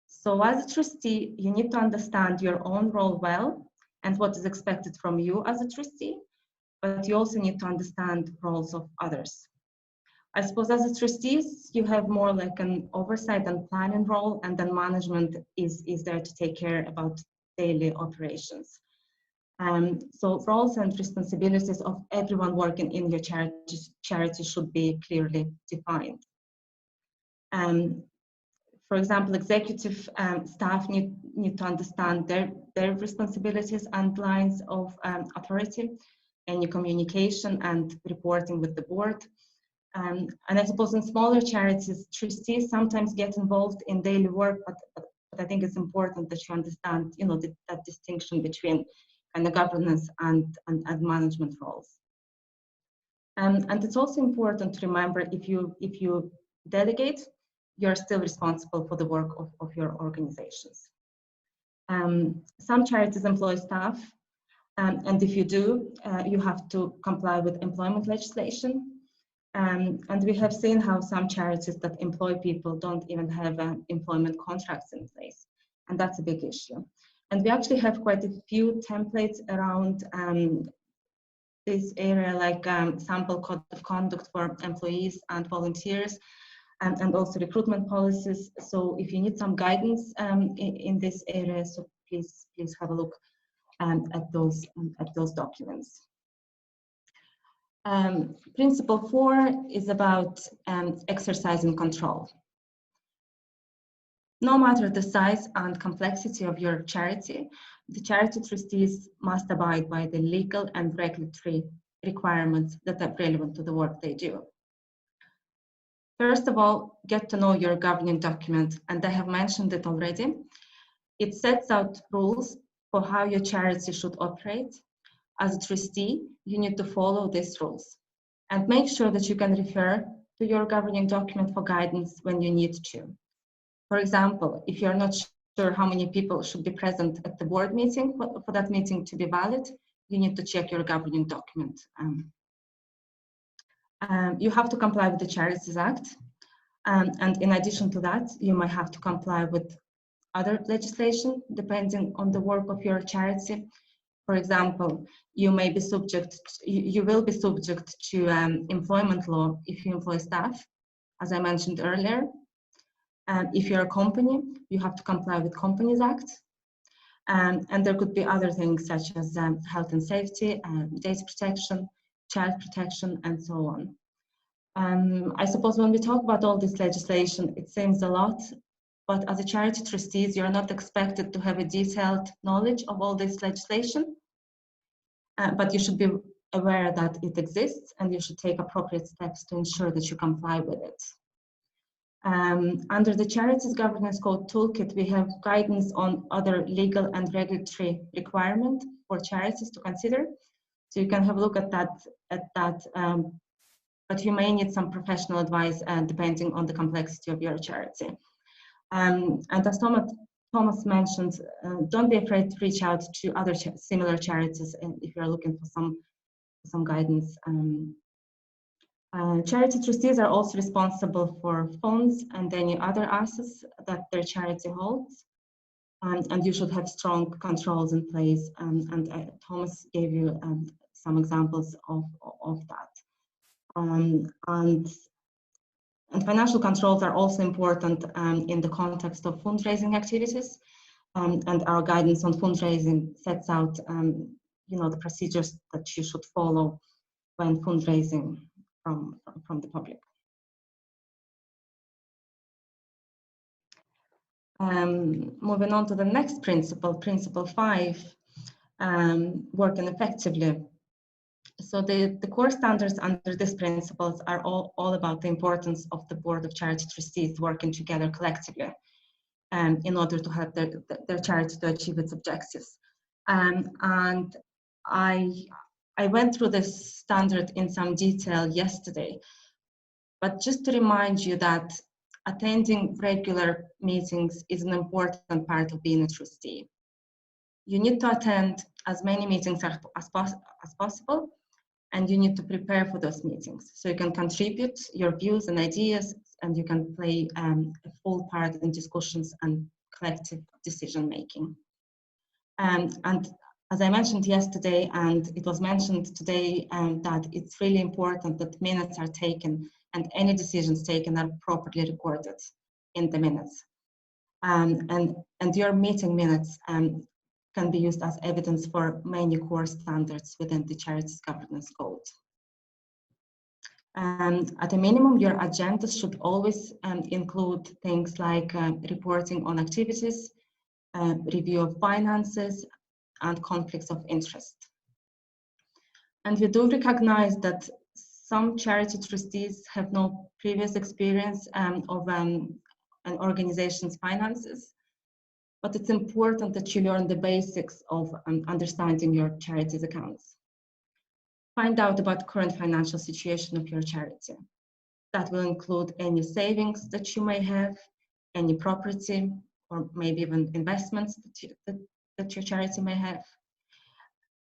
So as a trustee, you need to understand your own role well and what is expected from you as a trustee, but you also need to understand roles of others. I suppose as a trustees, you have more like an oversight and planning role, and then management is there to take care about daily operations. So roles and responsibilities of everyone working in your charity should be clearly defined. For example, executive staff need to understand their responsibilities and lines of authority, any communication and reporting with the board. And I suppose in smaller charities, trustees sometimes get involved in daily work, but but I think it's important that you understand, that distinction between kind of governance and management roles. And it's also important to remember, if you delegate, you're still responsible for the work of your organizations. Some charities employ staff, and if you do, you have to comply with employment legislation. And we have seen how some charities that employ people don't even have employment contracts in place, and that's a big issue. And we actually have quite a few templates around this area, like sample code of conduct for employees and volunteers, and also recruitment policies. So if you need some guidance in this area, so please have a look at those documents. Principle 4 is about exercising control. No matter the size and complexity of your charity, the charity trustees must abide by the legal and regulatory requirements that are relevant to the work they do. First of all, get to know your governing document, and I have mentioned it already. It sets out rules for how your charity should operate. As a trustee, you need to follow these rules and make sure that you can refer to your governing document for guidance when you need to. For example, if you're not sure how many people should be present at the board meeting, for that meeting to be valid, you need to check your governing document. You have to comply with the Charities Act. And in addition to that, you might have to comply with other legislation depending on the work of your charity. For example, you will be subject to employment law if you employ staff, as I mentioned earlier. If you're a company, you have to comply with Companies Act. And there could be other things such as health and safety, data protection, child protection, and so on. I suppose when we talk about all this legislation, it seems a lot, but as a charity trustees, you're not expected to have a detailed knowledge of all this legislation, but you should be aware that it exists, and you should take appropriate steps to ensure that you comply with it. Under the Charities Governance Code Toolkit, we have guidance on other legal and regulatory requirements for charities to consider. So you can have a look at that, but you may need some professional advice depending on the complexity of your charity. And as Thomas mentioned, don't be afraid to reach out to other similar charities if you're looking for some guidance. Charity trustees are also responsible for funds and any other assets that their charity holds, and you should have strong controls in place. And Thomas gave you some examples of that. And financial controls are also important in the context of fundraising activities. And our guidance on fundraising sets out, the procedures that you should follow when fundraising from the public. Moving on to the next principle, principle 5, working effectively. So the core standards under these principles are all about the importance of the board of charity trustees working together collectively in order to help their charity to achieve its objectives. And I went through this standard in some detail yesterday, but just to remind you that attending regular meetings is an important part of being a trustee. You need to attend as many meetings as possible, and you need to prepare for those meetings. So you can contribute your views and ideas, and you can play a full part in discussions and collective decision making. And as I mentioned yesterday, and it was mentioned today, that it's really important that minutes are taken and any decisions taken are properly recorded in the minutes. And your meeting minutes can be used as evidence for many core standards within the Charities Governance Code. And at a minimum, your agendas should always include things like reporting on activities, review of finances, and conflicts of interest. And we do recognize that some charity trustees have no previous experience of an organization's finances. but it's important that you learn the basics of understanding your charity's accounts. Find out about current financial situation of your charity. That will include any savings that you may have, any property, or maybe even investments that your charity may have.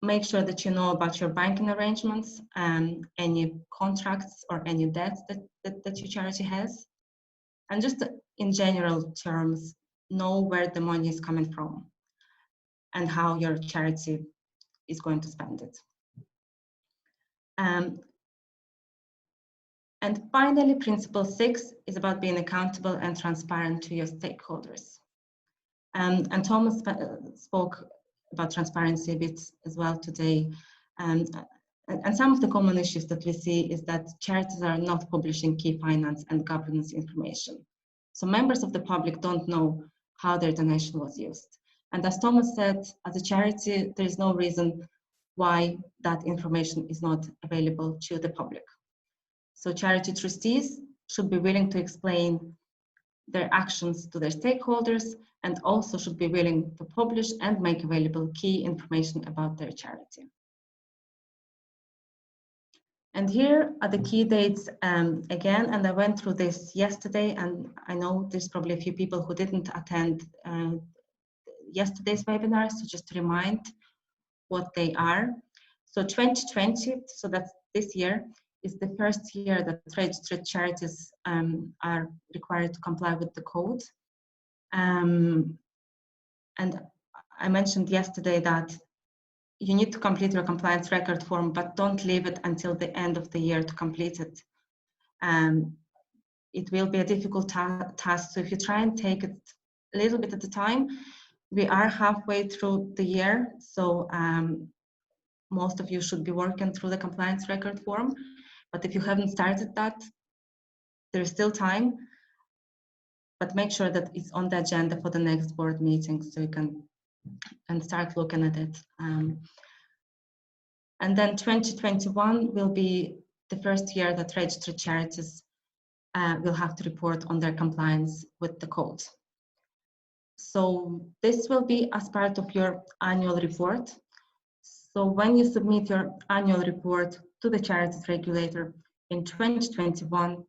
Make sure that you know about your banking arrangements and any contracts or any debts that your charity has. And just in general terms, know where the money is coming from and how your charity is going to spend it. And finally, principle 6 is about being accountable and transparent to your stakeholders. And Thomas spoke about transparency a bit as well today. And some of the common issues that we see is that charities are not publishing key finance and governance information. So members of the public don't know how their donation was used. And as Thomas said, as a charity, there is no reason why that information is not available to the public. So charity trustees should be willing to explain their actions to their stakeholders and also should be willing to publish and make available key information about their charity. And here are the key dates again, and I went through this yesterday, and I know there's probably a few people who didn't attend yesterday's webinar, so just to remind what they are. So 2020, so that's this year, is the first year that registered charities are required to comply with the code. And I mentioned yesterday that you need to complete your compliance record form, but don't leave it until the end of the year to complete it. It will be a difficult task, so if you try and take it a little bit at a time, we are halfway through the year, so most of you should be working through the compliance record form. But if you haven't started that, there's still time, but make sure that it's on the agenda for the next board meeting so you can start looking at it. And then 2021 will be the first year that registered charities will have to report on their compliance with the code. So this will be as part of your annual report. So when you submit your annual report to the Charities Regulator in 2021,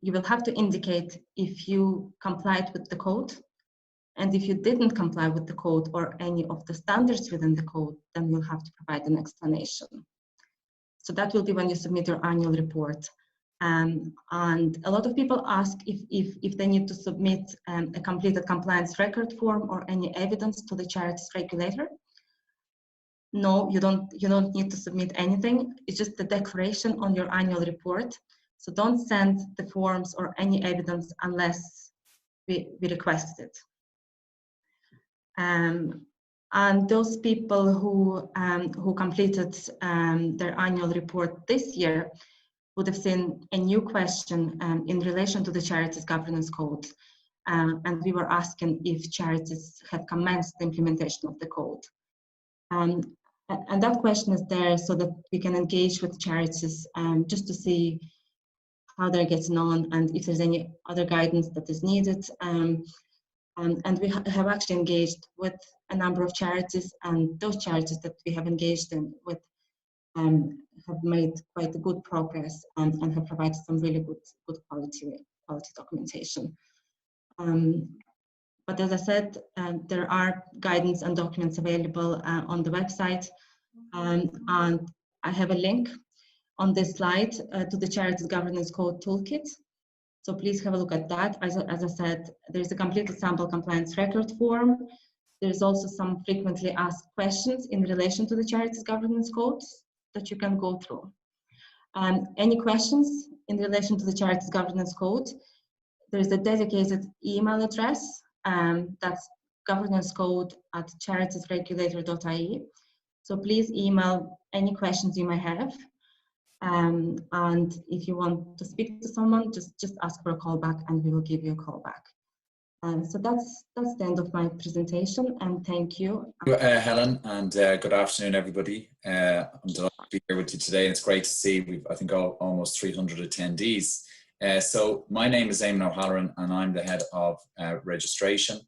you will have to indicate if you complied with the code. And if you didn't comply with the code or any of the standards within the code, then you'll have to provide an explanation. So that will be when you submit your annual report. And a lot of people ask if they need to submit a completed compliance record form or any evidence to the Charities Regulator. No, you don't need to submit anything. It's just the declaration on your annual report. So don't send the forms or any evidence unless we request it. And those people who completed their annual report this year would have seen a new question in relation to the Charities Governance Code. And we were asking if charities have commenced the implementation of the code. And that question is there so that we can engage with charities just to see how they're getting on and if there's any other guidance that is needed. And we have actually engaged with a number of charities, and those charities that we have engaged with have made quite a good progress and have provided some really good quality documentation. But as I said, there are guidance and documents available on the website, and I have a link on this slide to the Charities Governance Code Toolkit. So please have a look at that. As I said, there's a completed sample compliance record form. There's also some frequently asked questions in relation to the Charities Governance Code that you can go through. Any questions in relation to the Charities Governance Code, there's a dedicated email address, that's governancecode@charitiesregulator.ie. So please email any questions you may have. And if you want to speak to someone, just ask for a call back and we will give you a call back. So that's the end of my presentation, and thank you. Helen, and good afternoon, everybody. I'm delighted to be here with you today, and it's great to see we've, I think, almost 300 attendees. So my name is Eamon O'Halloran, and I'm the head of registration.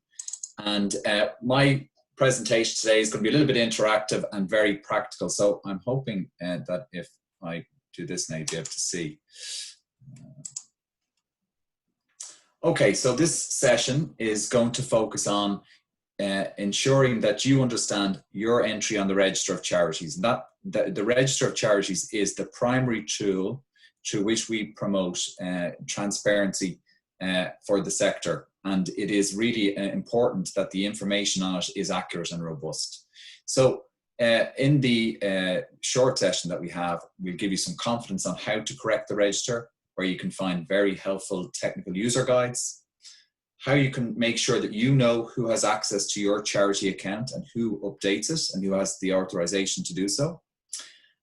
And my presentation today is going to be a little bit interactive and very practical. So I'm hoping that if I do this now, you'll be able to see. Okay, so this session is going to focus on ensuring that you understand your entry on the Register of Charities. And that the Register of Charities is the primary tool through which we promote transparency for the sector. And it is really important that the information on it is accurate and robust. So in the short session that we have, we'll give you some confidence on how to correct the register, where you can find very helpful technical user guides, how you can make sure that you know who has access to your charity account and who updates it and who has the authorization to do so.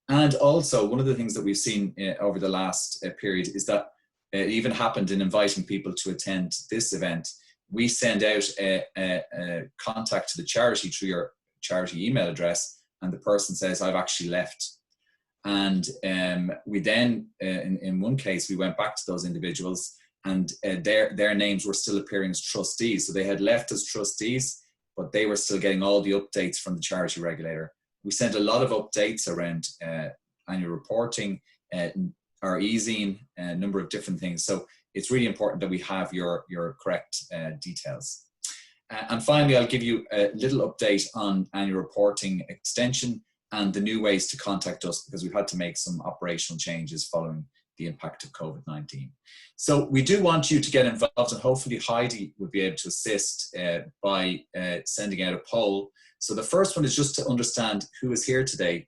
And also, one of the things that we've seen over the last period is that it even happened in inviting people to attend this event. We send out a contact to the charity through your charity email address, and the person says, I've actually left. And we then, in one case, we went back to those individuals, and their names were still appearing as trustees. So they had left as trustees, but they were still getting all the updates from the Charity Regulator. We sent a lot of updates around annual reporting, our e-zine, a number of different things. So it's really important that we have your correct details. And finally, I'll give you a little update on annual reporting extension and the new ways to contact us, because we've had to make some operational changes following the impact of COVID-19. So we do want you to get involved, and hopefully Heidi will be able to assist by sending out a poll. So the first one is just to understand who is here today,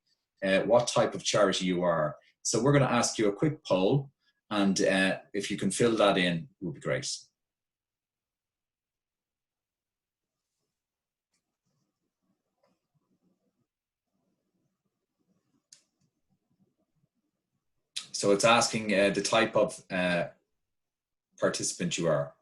what type of charity you are. So we're going to ask you a quick poll, and if you can fill that in, it would be great. So it's asking the type of participant you are.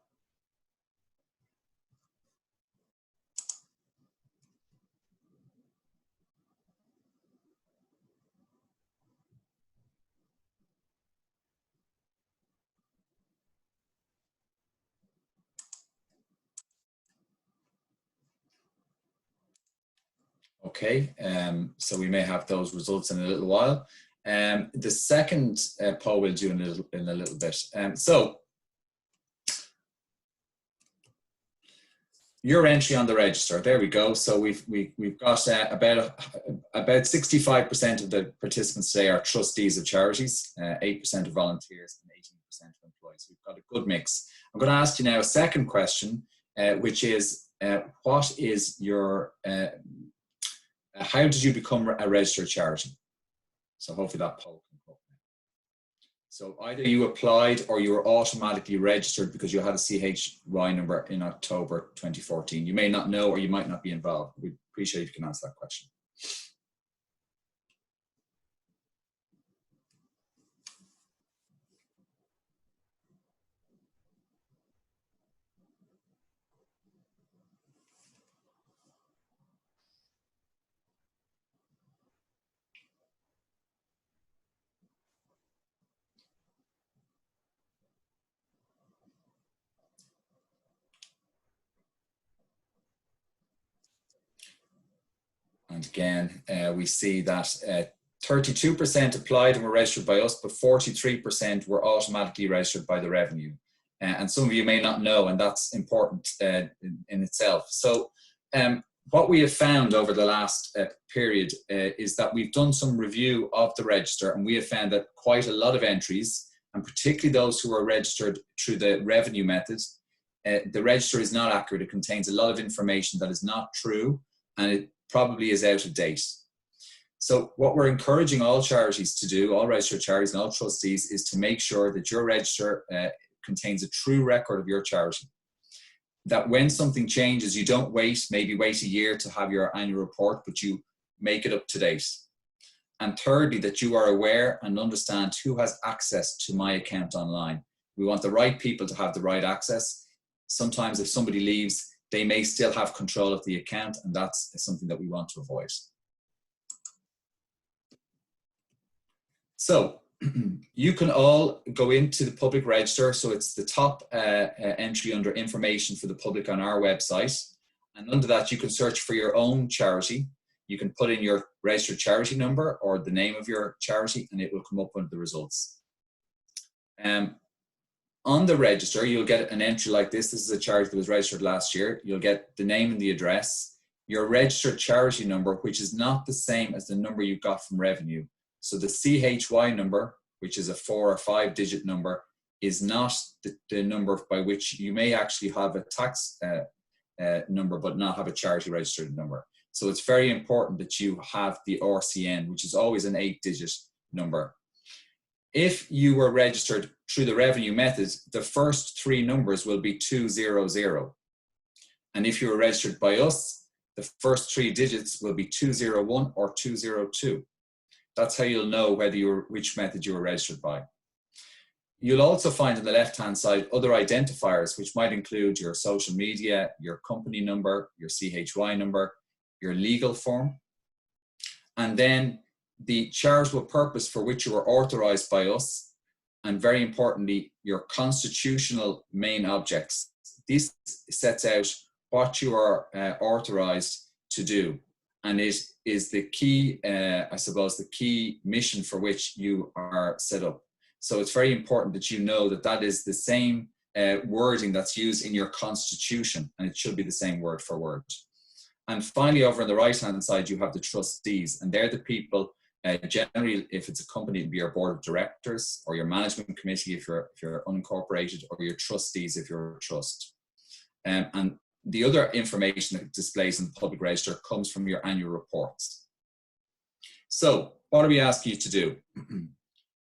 Okay, so we may have those results in a little while. The second poll we'll do in a little bit. So your entry on the register, there we go. So we've got about 65% of the participants today are trustees of charities, 8% are volunteers, and 18% of employees. We've got a good mix. I'm going to ask you now a second question, which is, what is your how did you become a registered charity? So hopefully that poll can come up now. So either you applied or you were automatically registered because you had a CHY number in October 2014. You may not know, or you might not be involved. We appreciate if you can answer that question. And again, we see that 32% applied and were registered by us, but 43% were automatically registered by the revenue. And some of you may not know, and that's important in itself. So what we have found over the last period is that we've done some review of the register, and we have found that quite a lot of entries, and particularly those who are registered through the revenue method, the register is not accurate. It contains a lot of information that is not true, and it probably is out of date. So what we're encouraging all charities to do, all registered charities and all trustees, is to make sure that your register contains a true record of your charity. That when something changes, you don't maybe wait a year to have your annual report, but you make it up to date. And thirdly, that you are aware and understand who has access to my account online. We want the right people to have the right access. Sometimes if somebody leaves, they may still have control of the account, and that's something that we want to avoid. So you can all go into the public register. So it's the top entry under information for the public on our website. And under that, you can search for your own charity. You can put in your registered charity number or the name of your charity, and it will come up under the results. On the register, you'll get an entry like this. This is a charity that was registered last year. You'll get the name and the address, your registered charity number, which is not the same as the number you got from revenue. So the CHY number, which is a 4 or 5 digit number, is not the number by which you may actually have a tax number, but not have a charity registered number. So it's very important that you have the RCN, which is always an 8-digit number. If you were registered through the revenue method, the first 3 numbers will be 200. And if you were registered by us, the first 3 digits will be 201 or 202. That's how you'll know which method you were registered by. You'll also find on the left-hand side other identifiers, which might include your social media, your company number, your CHY number, your legal form, and then the charitable purpose for which you were authorized by us, and very importantly, your constitutional main objects. This sets out what you are authorized to do, and it is the key, I suppose, the key mission for which you are set up. So it's very important that you know that that is the same wording that's used in your constitution, and it should be the same word for word. And finally, over on the right-hand side, you have the trustees, and they're the people, generally, if it's a company, it'd be your board of directors or your management committee if you're unincorporated, or your trustees if you're a trust. And the other information that displays in the public register comes from your annual reports. So what do we ask you to do?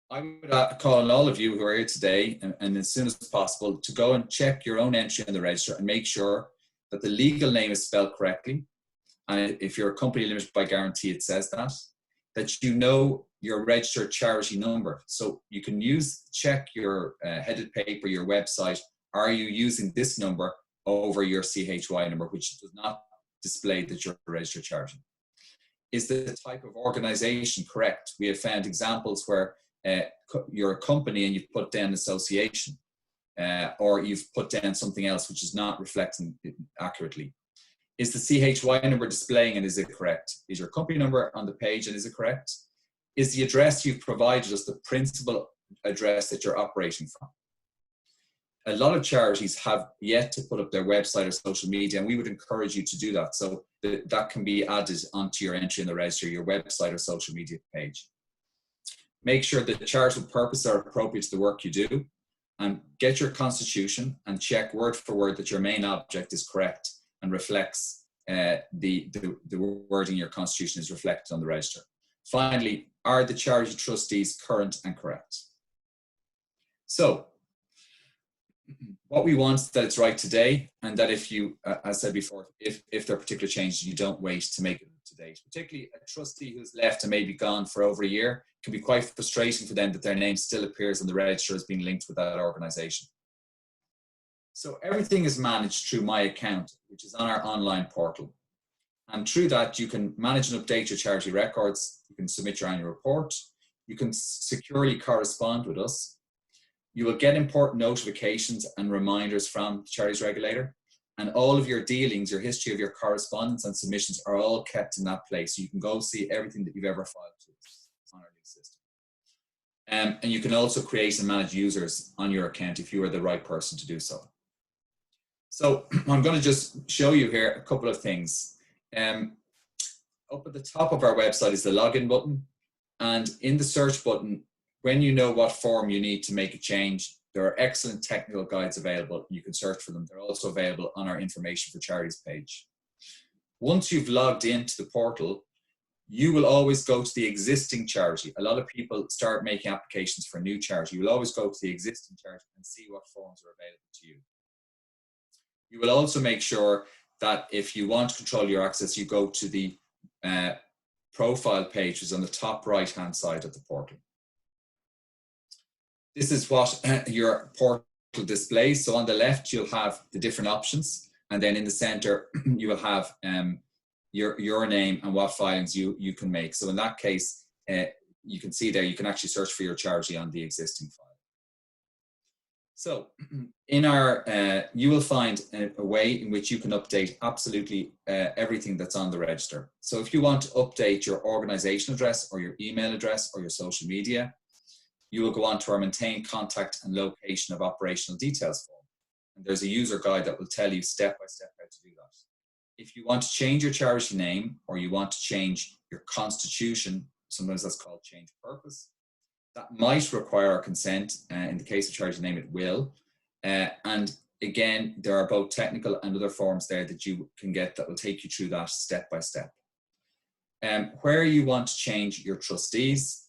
I would call on all of you who are here today, and as soon as possible, to go and check your own entry in the register and make sure that the legal name is spelled correctly. And if you're a company limited by guarantee, it says that you know your registered charity number. So you can check your headed paper, your website, are you using this number over your CHY number, which does not display that you're a registered charity? Is the type of organization correct? We have found examples where you're a company and you've put down association, or you've put down something else which is not reflecting it accurately. Is the CHY number displaying and is it correct? Is your company number on the page and is it correct? Is the address you've provided us the principal address that you're operating from? A lot of charities have yet to put up their website or social media, and we would encourage you to do that. So that can be added onto your entry in the register, your website or social media page. Make sure that the charitable purposes are appropriate to the work you do, and get your constitution and check word for word that your main object is correct and reflects the wording in your constitution is reflected on the register. Finally, are the charity trustees current and correct? So what we want is that it's right today, and that if you, as I said before, if there are particular changes, you don't wait to make it up to date. Particularly a trustee who's left and maybe gone for over a year, it can be quite frustrating for them that their name still appears on the register as being linked with that organization. So everything is managed through My Account, which is on our online portal. And through that, you can manage and update your charity records. You can submit your annual report. You can securely correspond with us. You will get important notifications and reminders from the Charities Regulator, and all of your dealings, your history of your correspondence and submissions are all kept in that place. So you can go see everything that you've ever filed to us on our new system. And you can also create and manage users on your account if you are the right person to do so. So I'm going to just show you here a couple of things. Up at the top of our website is the login button, and in the search button, when you know what form you need to make a change, there are excellent technical guides available. You can search for them. They're also available on our Information for Charities page. Once you've logged into the portal, you will always go to the existing charity. A lot of people start making applications for a new charity. You will always go to the existing charity and see what forms are available to you. You will also make sure that if you want to control your access, you go to the profile page, which is on the top right-hand side of the portal. This is what your portal displays. So on the left, you'll have the different options. And then in the center, you will have your name and what filings you can make. So in that case, you can see there, you can actually search for your charity on the existing file. So in our, you will find a way in which you can update absolutely everything that's on the register. So if you want to update your organization address or your email address or your social media, you will go on to our maintain contact and location of operational details form. And there's a user guide that will tell you step by step how to do that. If you want to change your charity name or you want to change your constitution, sometimes that's called change purpose, that might require our consent. In the case of charity name, it will. And again, there are both technical and other forms there that you can get that will take you through that step by step. Where you want to change your trustees,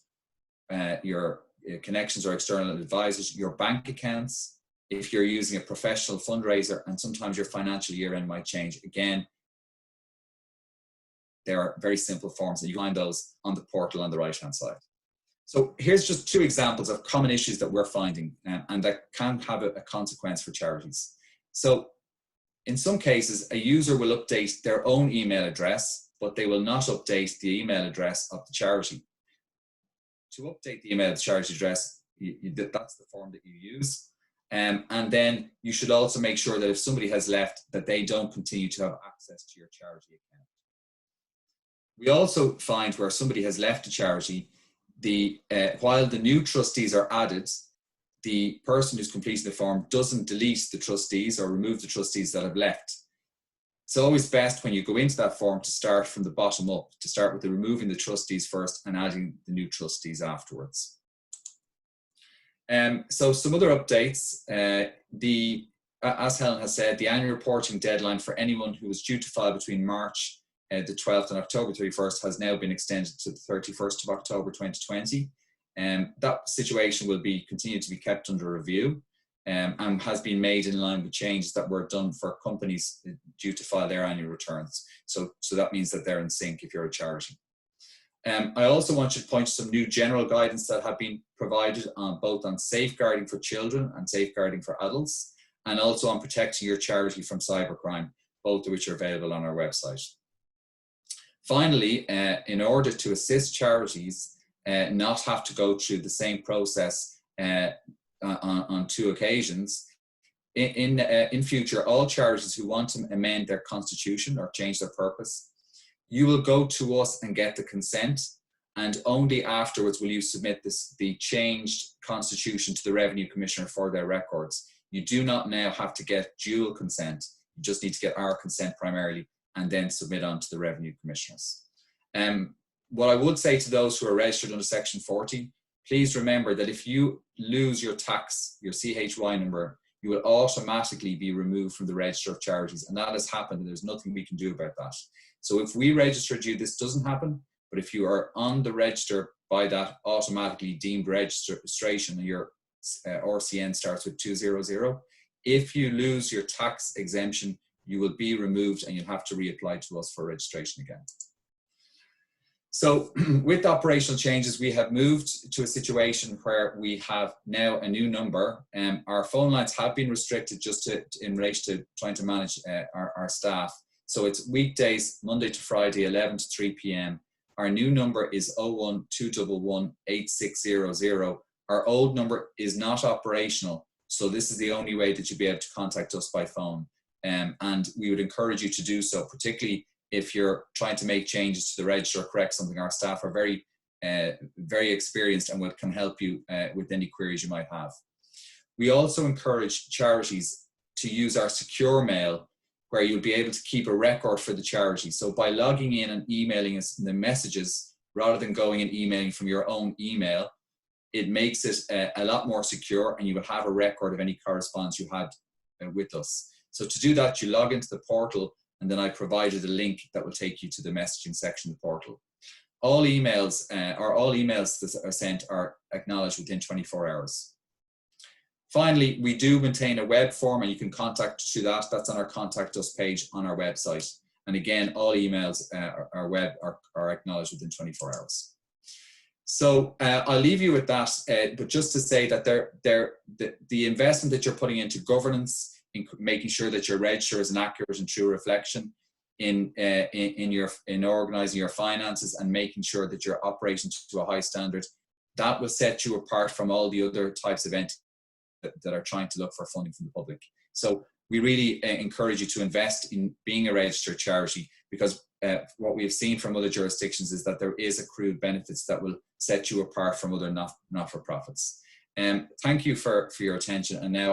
your connections or external advisors, your bank accounts, if you're using a professional fundraiser, and sometimes your financial year end might change. Again, there are very simple forms, and you find those on the portal on the right hand side. So here's just two examples of common issues that we're finding and that can have a consequence for charities. So in some cases, a user will update their own email address, but they will not update the email address of the charity. To update the email of the charity address, that's the form that you use. And then you should also make sure that if somebody has left, that they don't continue to have access to your charity account. We also find where somebody has left a charity, while the new trustees are added, the person who's completing the form doesn't delete the trustees or remove the trustees that have left. It's always best when you go into that form to start from the bottom up, to start with removing the trustees first and adding the new trustees afterwards. So some other updates, as Helen has said, the annual reporting deadline for anyone who was due to file between March the 12th and October 31st has now been extended to the 31st of October 2020. That situation will continue to be kept under review and has been made in line with changes that were done for companies due to file their annual returns. So that means that they're in sync if you're a charity. I also want to point to some new general guidance that have been provided both on safeguarding for children and safeguarding for adults, and also on protecting your charity from cybercrime, both of which are available on our website. Finally, in order to assist charities not have to go through the same process on two occasions, in future, all charities who want to amend their constitution or change their purpose, you will go to us and get the consent, and only afterwards will you submit the changed constitution to the Revenue Commissioner for their records. You do not now have to get dual consent. You just need to get our consent primarily and then submit on to the Revenue Commissioners. What I would say to those who are registered under Section 40, please remember that if you lose your tax, your CHY number, you will automatically be removed from the Register of Charities, and that has happened and there's nothing we can do about that. So if we registered you, this doesn't happen, but if you are on the register by that automatically deemed registration and your RCN starts with 200, if you lose your tax exemption, you will be removed and you'll have to reapply to us for registration again. So with operational changes, we have moved to a situation where we have now a new number. Our phone lines have been restricted just in relation to trying to manage our staff. So it's weekdays, Monday to Friday, 11 to 3 p.m. Our new number is 01211 8600. Our old number is not operational. So this is the only way that you'll be able to contact us by phone. And we would encourage you to do so, particularly if you're trying to make changes to the register or correct something. Our staff are very experienced and can help you with any queries you might have. We also encourage charities to use our secure mail, where you'll be able to keep a record for the charity. So by logging in and emailing us the messages, rather than going and emailing from your own email, it makes it a lot more secure, and you will have a record of any correspondence you had with us. So to do that, you log into the portal, and then I provided a link that will take you to the messaging section of the portal. All emails that are sent are acknowledged within 24 hours. Finally, we do maintain a web form, and you can contact through that. That's on our Contact Us page on our website. And again, all emails are acknowledged within 24 hours. So I'll leave you with that, but just to say that the investment that you're putting into governance, in making sure that your register is an accurate and true reflection, in organising your finances and making sure that you're operating to a high standard, that will set you apart from all the other types of entities that are trying to look for funding from the public. So we really encourage you to invest in being a registered charity, because what we have seen from other jurisdictions is that there is accrued benefits that will set you apart from other not-for-profits. Thank you for your attention, and now